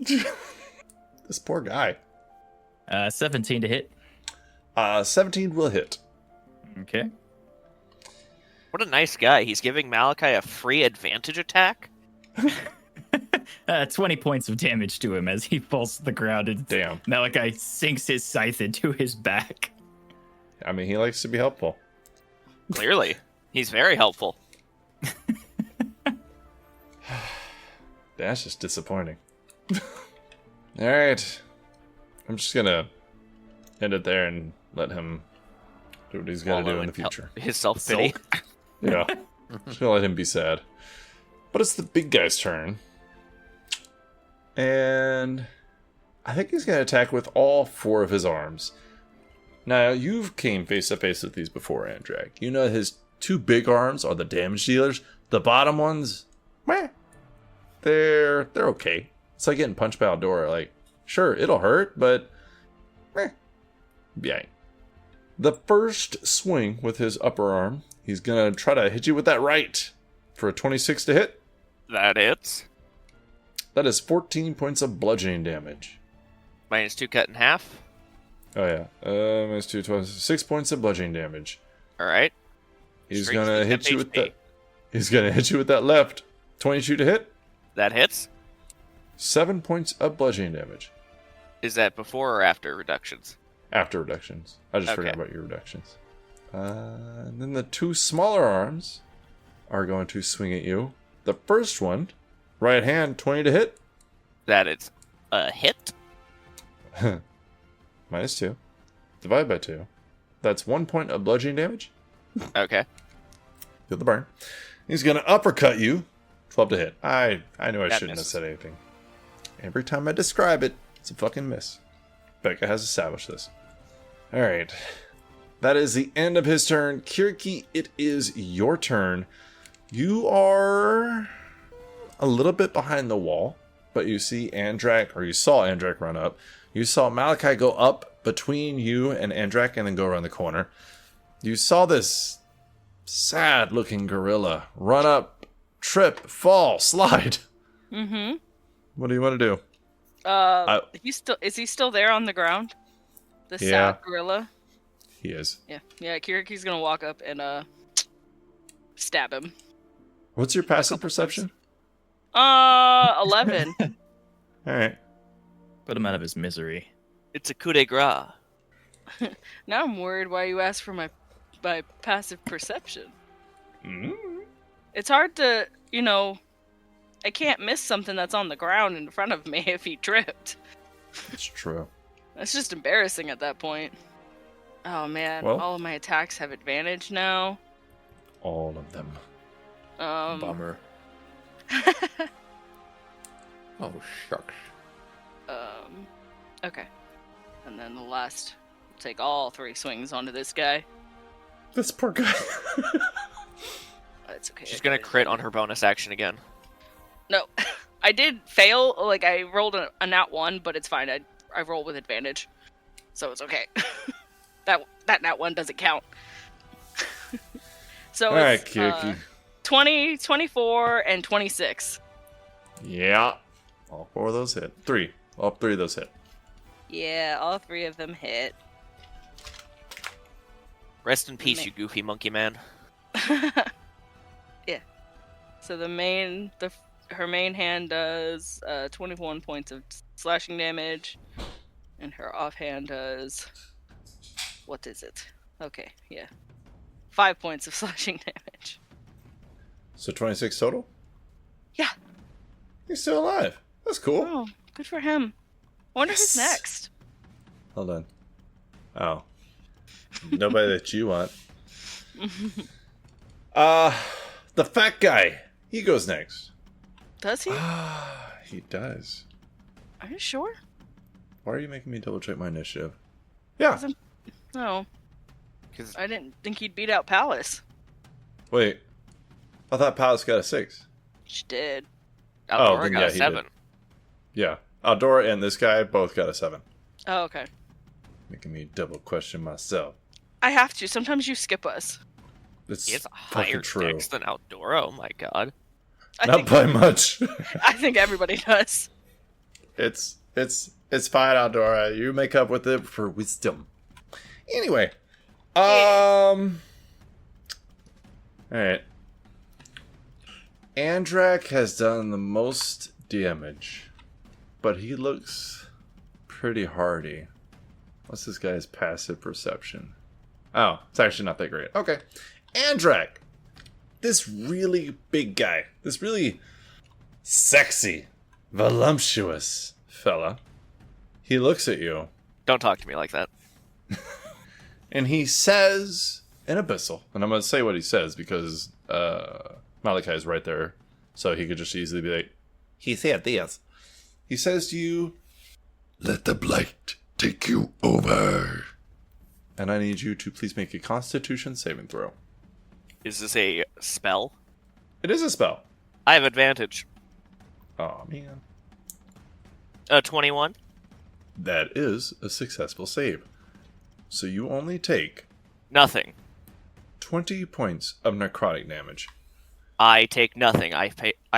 This poor guy. 17 to hit. 17 will hit. Okay. What a nice guy. He's giving Malachi a free advantage attack. 20 points of damage to him as he falls to the ground and Damn. Malachi sinks his scythe into his back. I mean, he likes to be helpful. Clearly. He's very helpful. That's just disappointing. Alright. I'm just gonna end it there and let him do what he's gotta do in the future. His self-pity. Yeah. Just gonna let him be sad. But it's the big guy's turn. And I think he's gonna attack with all 4 of his arms. Now, you've came face to face with these before, Andrak. You know his 2 big arms are the damage dealers. The bottom ones, meh. They're okay. It's like getting punched by Aldora. Like, sure, it'll hurt, but meh. Yeah. The first swing with his upper arm, he's gonna try to hit you with that right for a 26 to hit. That hits. That is 14 points of bludgeoning damage. -2 cut in half. Oh yeah, minus 2, 12, 6 points of bludgeoning damage. All right. He's Straight gonna to hit you with HP. that. He's gonna hit you with that left. 22 to hit. That hits. 7 points of bludgeoning damage. Is that before or after reductions? After reductions. I just forgot Okay. about your reductions. And then the 2 smaller arms are going to swing at you. The first one, right hand, 20 to hit. That is a hit. Minus 2. Divide by 2. That's 1 point of bludgeoning damage. Okay. Feel the burn. He's going to uppercut you. 12 to hit. I knew I That shouldn't misses. have said anything. Every time I describe it, it's a fucking miss. Becca has established this. Alright. That is the end of his turn. Kyriaki, it is your turn. You are a little bit behind the wall, but you see Andrak, or you saw Andrak run up. You saw Malachi go up between you and Andrak and then go around the corner. You saw this sad-looking gorilla run up, trip, fall, slide. Mm-hmm. What do you want to do? Is he still there on the ground? The Yeah. sad gorilla? He is. Yeah. Yeah, Kiriki's gonna walk up and stab him. What's your passive perception? 11. Alright. Put him out of his misery. It's a coup de grace. Now I'm worried why you asked for my passive perception. It's hard to, I can't miss something that's on the ground in front of me if he tripped. It's true. That's just embarrassing at that point. Oh man, Well- all of my attacks have advantage now. All of them. Bummer. Oh, shucks. Okay. And then the last, take all 3 swings onto this guy. This poor guy. It's okay. She's gonna crit on her bonus action again. No, I did fail. Like I rolled a nat 1, but it's fine. I roll with advantage, so it's okay. that nat 1 doesn't count. So Alright, it's Kyriaki. 20, 24, and 26. Yeah. All 4 of those hit. 3. All 3 of those hit. Yeah, all 3 of them hit. Rest in peace, you goofy monkey man. Yeah. So her main hand does 21 points of slashing damage, and her offhand does, what is it? Okay, yeah, 5 points of slashing damage. So 26 total? Yeah. He's still alive. That's cool. Oh, good for him. I wonder who's Yes. next. Hold on. Oh. Nobody that you want. The fat guy. He goes next. Does he? He does. Are you sure? Why are you making me double check my initiative? Yeah. No, 'Cause I didn't think he'd beat out Palace. Wait. I thought Palace got a 6. She did. Aldora then got yeah, a he 7. Yeah. Aldora and this guy both got a 7. Oh, okay. Making me double question myself. I have to. Sometimes you skip us. It's He has a fucking higher true. dex than Aldora. Oh my god. I Not think by much. I think everybody does. It's fine, Aldora. You make up with it for wisdom. Anyway. Alright. Andrak has done the most damage, but he looks pretty hardy. What's this guy's passive perception? Oh, it's actually not that great. Okay. Andrak! This really big guy. This really sexy, voluptuous fella. He looks at you, Don't talk to me like that. and he says an abyssal. And I'm going to say what he says because Malachi is right there. So he could just easily be like, he said this. He says to you, Let the blight take you over. and I need you to please make a Constitution saving throw. Is this a spell? It is a spell. I have advantage. Oh, man. 21. That is a successful save. So you only take Nothing. 20 points of necrotic damage. I take nothing. I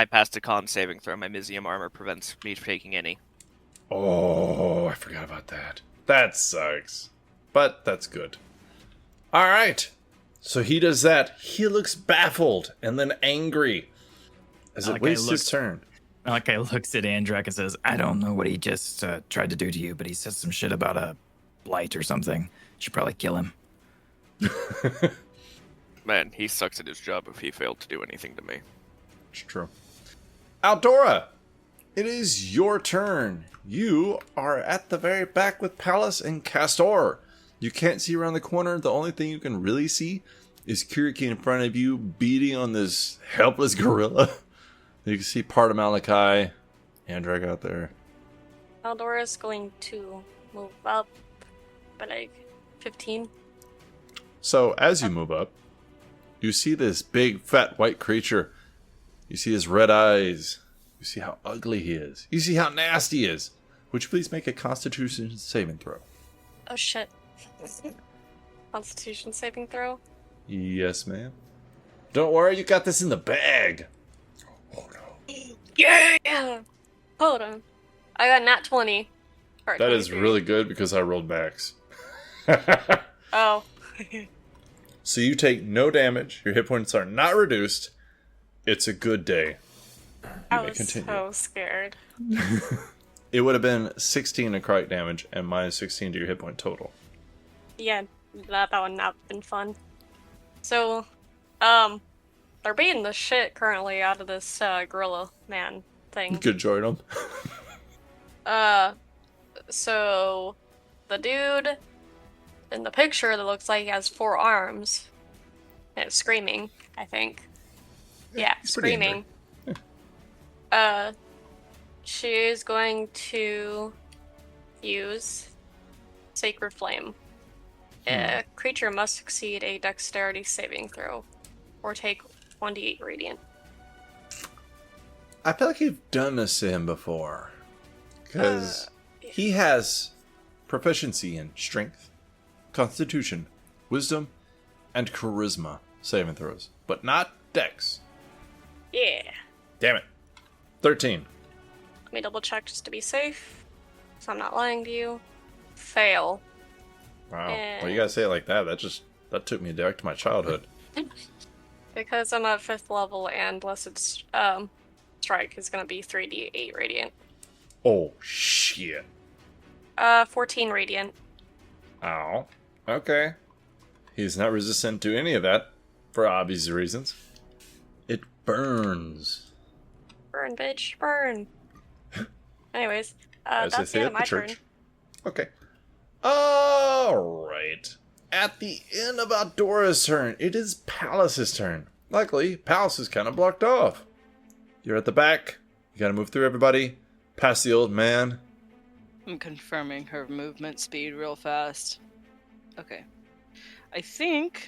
passed a con saving throw. My Mizium armor prevents me from taking any. Oh, I forgot about that. That sucks. But that's good. All right. So he does that. He looks baffled and then angry as it wastes his turn. Malachi looks at Andrak and says, I don't know what he just tried to do to you, but he said some shit about a blight or something. Should probably kill him. Man, he sucks at his job if he failed to do anything to me. It's true. Aldora, it is your turn. You are at the very back with Pallas and Kastor. You can't see around the corner. The only thing you can really see is Kyriaki in front of you beating on this helpless gorilla. You can see part of Malachi. Andrak out there. Aldora's going to move up by like 15. So as you move up, you see this big, fat, white creature. You see his red eyes. You see how ugly he is. You see how nasty he is. Would you please make a Constitution saving throw? Oh shit. Constitution saving throw? Yes, ma'am. Don't worry, you got this in the bag. Oh, no. Yeah! Hold on. I got nat 20. Or That is 23. really good because I rolled max. Oh. So you take no damage. Your hit points are not reduced. It's a good day. I may was continue. so scared. It would have been 16 necrotic damage and minus 16 to your hit point total. Yeah, that would not have been fun. So, they're beating the shit currently out of this gorilla man thing. You could join them. So the dude in the picture that looks like he has 4 arms and is screaming, I think. Yeah, he's pretty screaming. She's going to use Sacred Flame. A creature must succeed a dexterity saving throw or take 1d8 radiant. I feel like you've done this to him before. Because he has proficiency in strength, constitution, wisdom, and charisma saving throws. But not dex. Yeah. Damn it. 13. Let me double check just to be safe. So I'm not lying to you. Fail. Wow. Well, you gotta say it like that. That took me back to my childhood. Because I'm at 5th level and Blessed Strike is gonna be 3d8 radiant. Oh, shit. 14 radiant. Ow. Okay. He's not resistant to any of that, for obvious reasons. It burns. Burn, bitch, burn. Anyways, As they that's say the at end of the my church. turn. Okay. Alright. At the end of Aldora's turn, it is Pallas's turn. Luckily, Pallas is kind of blocked off. You're at the back. You gotta move through everybody. Past the old man. I'm confirming her movement speed real fast. Okay. I think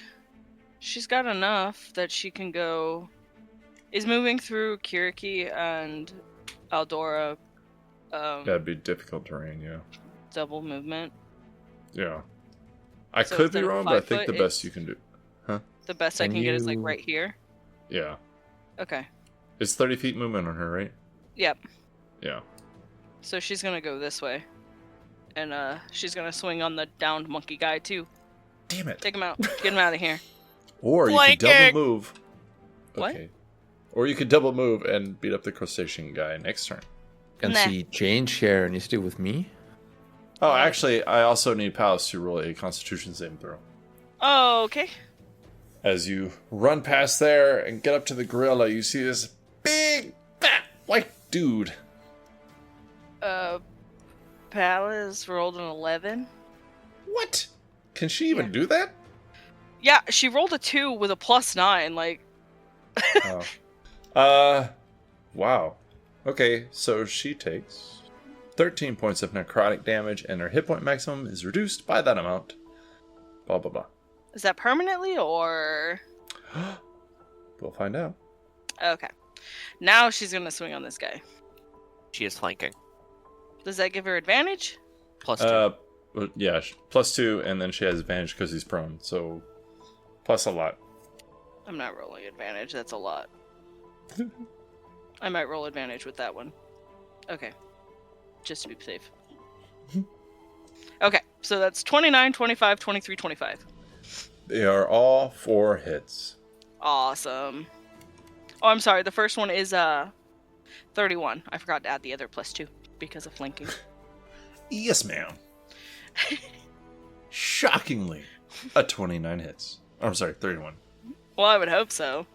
she's got enough that she can go... Is moving through Kyriaki and Aldora That'd be difficult terrain, yeah. double movement? Yeah. I So could be instead of wrong, but I 5 think the foot, best it's- you can do. The best I Can can get is like you- right here? Yeah. Okay. It's 30 feet movement on her, right? Yep. Yeah. So she's gonna go this way. And she's gonna swing on the downed monkey guy too. Damn it. Take him out. Get him out of here. Or you could Flanking! double move. What? Okay. Or you could double move and beat up the crustacean guy next turn. And Nah. she changed share initiative with me. Oh, actually, I also need Pallas to roll a Constitution saving throw. Oh, okay. As you run past there and get up to the gorilla, you see this big, fat, white dude. Palace rolled an 11. What? Can she even Yeah. do that? Yeah, she rolled a 2 with a +9. Like, Wow. Okay, so she takes 13 points of necrotic damage, and her hit point maximum is reduced by that amount. Blah, blah, blah. is that permanently or? We'll find out. Okay. Now she's gonna swing on this guy. She is flanking. Does that give her advantage? +2. Yeah, +2, and then she has advantage because he's prone, so plus a lot. I'm not rolling advantage. That's a lot. I might roll advantage with that one. Okay. Just to be safe. Okay, so that's 29, 25, 23, 25. They are all 4 hits. Awesome. Oh, I'm sorry. The first one is 31. I forgot to add the other +2 because of flanking. Yes, ma'am. Shockingly, a 29 hits. I'm sorry, 31. Well, I would hope so.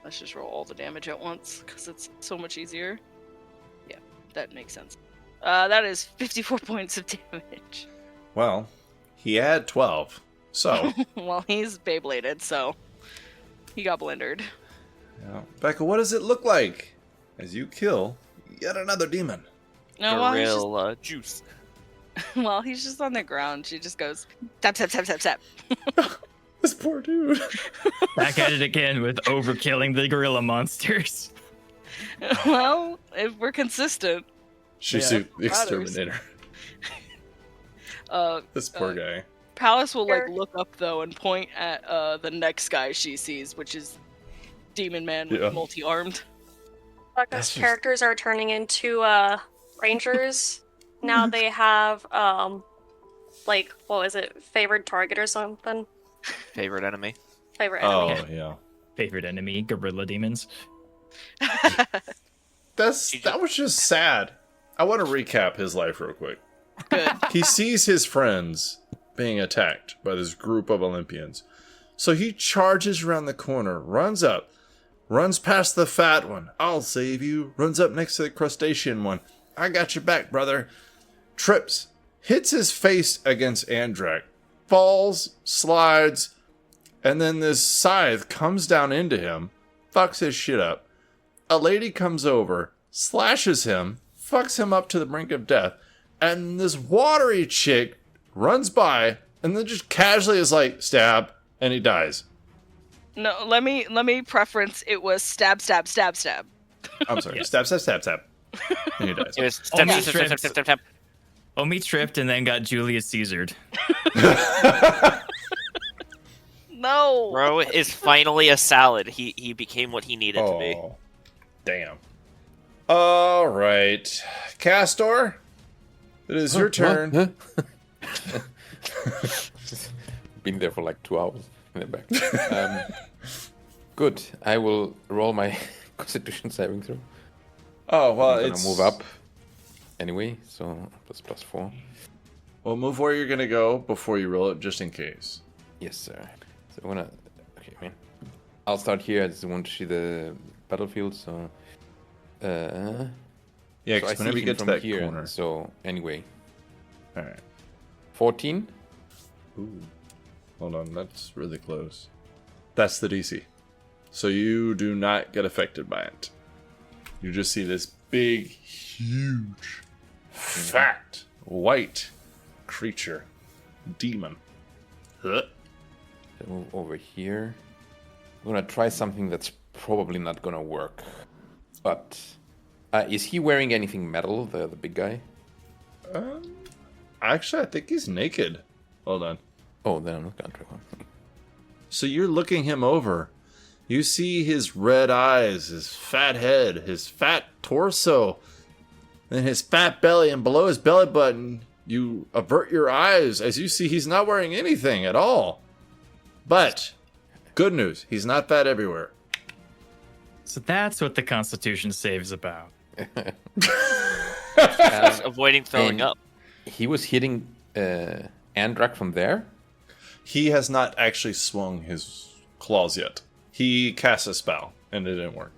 Let's just roll all the damage at once because it's so much easier. Yeah, that makes sense. That is 54 points of damage. Well, he had 12, so... Well, he's Beybladed, so he got blendered. Yeah. Becca, what does it look like as you kill yet another demon? No, while he's, Gorilla juice. while he's just on the ground, she just goes tap tap tap tap tap. This poor dude. Back at it again with overkilling the gorilla monsters. Well, if we're consistent. She suit the exterminator. This poor guy. Palace will like look up though and point at the next guy she sees, which is Demon Man with multi-armed. Becca's characters are turning into rangers. Now they have like, what was it, favored target or something? Favorite enemy. Favorite enemy. Oh, yeah. Favorite enemy, gorilla demons. That was just sad. I want to recap his life real quick. Good. He sees his friends being attacked by this group of Olympians. So he charges around the corner, runs up, runs past the fat one. I'll save you. Runs up next to the crustacean one. I got your back, brother. Trips. Hits his face against Andrak. Falls, slides, and then this scythe comes down into him, fucks his shit up. A lady comes over, slashes him, fucks him up to the brink of death, and this watery chick runs by and then just casually is like, stab, and he dies. No, let me preference it was stab stab stab stab. I'm sorry, stab, stab, stab, stab. And he dies. It was step, Only step, step, step, step, step, step. Omi tripped and then got Julius Caesared. No. Bro is finally a salad. He became what he needed to be. Oh, damn. All right. Kastor, it is your turn. Been there for like 2 hours in the back. Good. I will roll my Constitution saving throw. Oh, well, I'm gonna it's... move up anyway, so +4. Well, move where you're going to go before you roll it, just in case. Yes, sir. So I'm gonna... Okay, man. I'll start here. I just want to see the battlefield, so... Yeah, so I because see whenever you him get to from that here, corner. so anyway. All right. 14? Ooh. Hold on, that's really close. That's the DC. So you do not get affected by it. You just see this big, huge, fat, white creature. Demon. Huh. So move over here. I'm gonna try something that's probably not gonna work. But is he wearing anything metal, the big guy? Actually, I think he's naked. Hold on. Oh, then I'm not gonna try one. So you're looking him over. You see his red eyes, his fat head, his fat torso, then his fat belly, and below his belly button, you avert your eyes as you see he's not wearing anything at all. But, good news, he's not fat everywhere. So that's what the Constitution saves about. Just avoiding throwing and up. He was hitting Andrak from there? He has not actually swung his claws yet. He cast a spell, and it didn't work.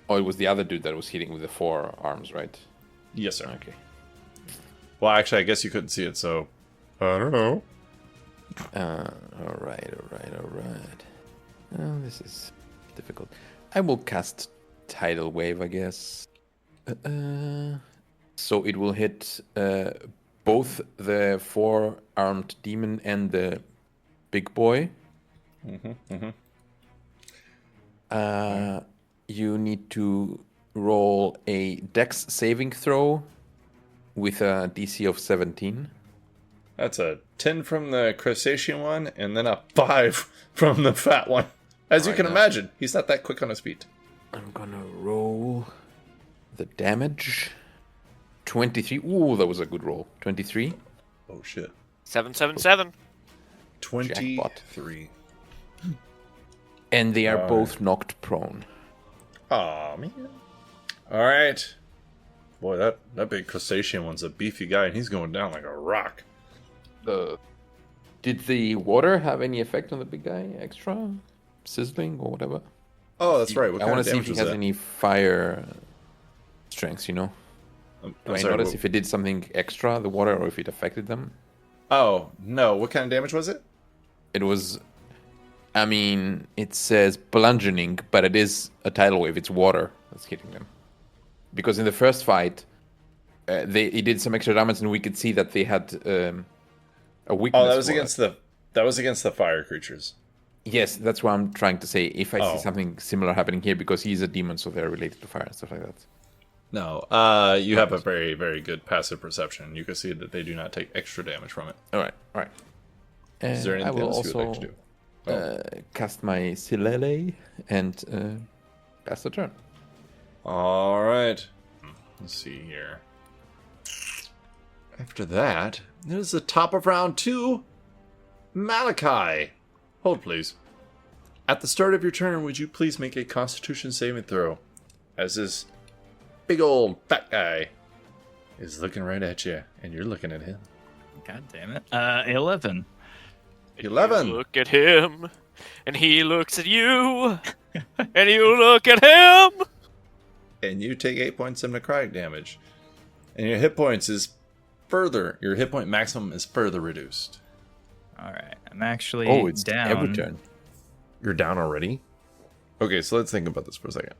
Oh, it was the other dude that was hitting with the 4 arms, right? Yes, sir. Okay. Well, actually, I guess you couldn't see it, so... I don't know. All right. Oh, this is difficult. I will cast Tidal Wave, I guess. So it will hit both the 4-armed demon and the big boy. You need to roll a Dex saving throw with a DC of 17. That's a 10 from the crustacean one, and then a 5 from the fat one. As you can imagine, he's not that quick on his feet. I'm gonna roll the damage. 23. Ooh, that was a good roll. 23. Oh, shit. 777. 23. And they are both knocked prone. Aw, man. All right. Boy, that big crustacean one's a beefy guy, and he's going down like a rock. Did the water have any effect on the big guy? Extra? Sizzling or whatever? Oh, that's right. What I kind want of to see if damage he was has that? any fire strengths, you know? I'm Do I sorry, notice what- if it did something extra, the water, or if it affected them? Oh, no. What kind of damage was it? It was... I mean, it says bludgeoning, but it is a tidal wave. It's water that's hitting them. Because in the first fight, he did some extra damage, and we could see that they had a weakness. Oh, that was for against the fire creatures. Yes, that's what I'm trying to say. If I Oh. see something similar happening here, because he's a demon, so they're related to fire and stuff like that. No, you have a very, very good passive perception. You can see that they do not take extra damage from it. All right. Is there I anything will else you would also like to do? cast my Silele and pass the turn. All right. Let's see here. After that, it is the top of round 2. Malachi. Hold, please. At the start of your turn, would you please make a Constitution saving throw? As this big old fat guy is looking right at you, and you're looking at him. God damn it. 11. 11. Look at him, and he looks at you, and you look at him. And you take 8 points of necrotic damage. And your hit points is further, your hit point maximum is further reduced. All right. I'm actually It's down. every turn. You're down already? Okay, so let's think about this for a second.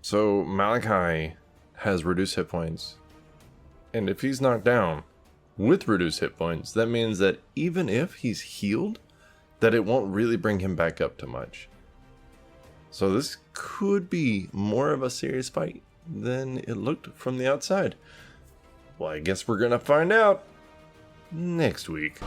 So Malachi has reduced hit points. And if he's knocked down with reduced hit points, that means that even if he's healed, that it won't really bring him back up to much. So this could be more of a serious fight than it looked from the outside. Well, I guess we're gonna find out next week.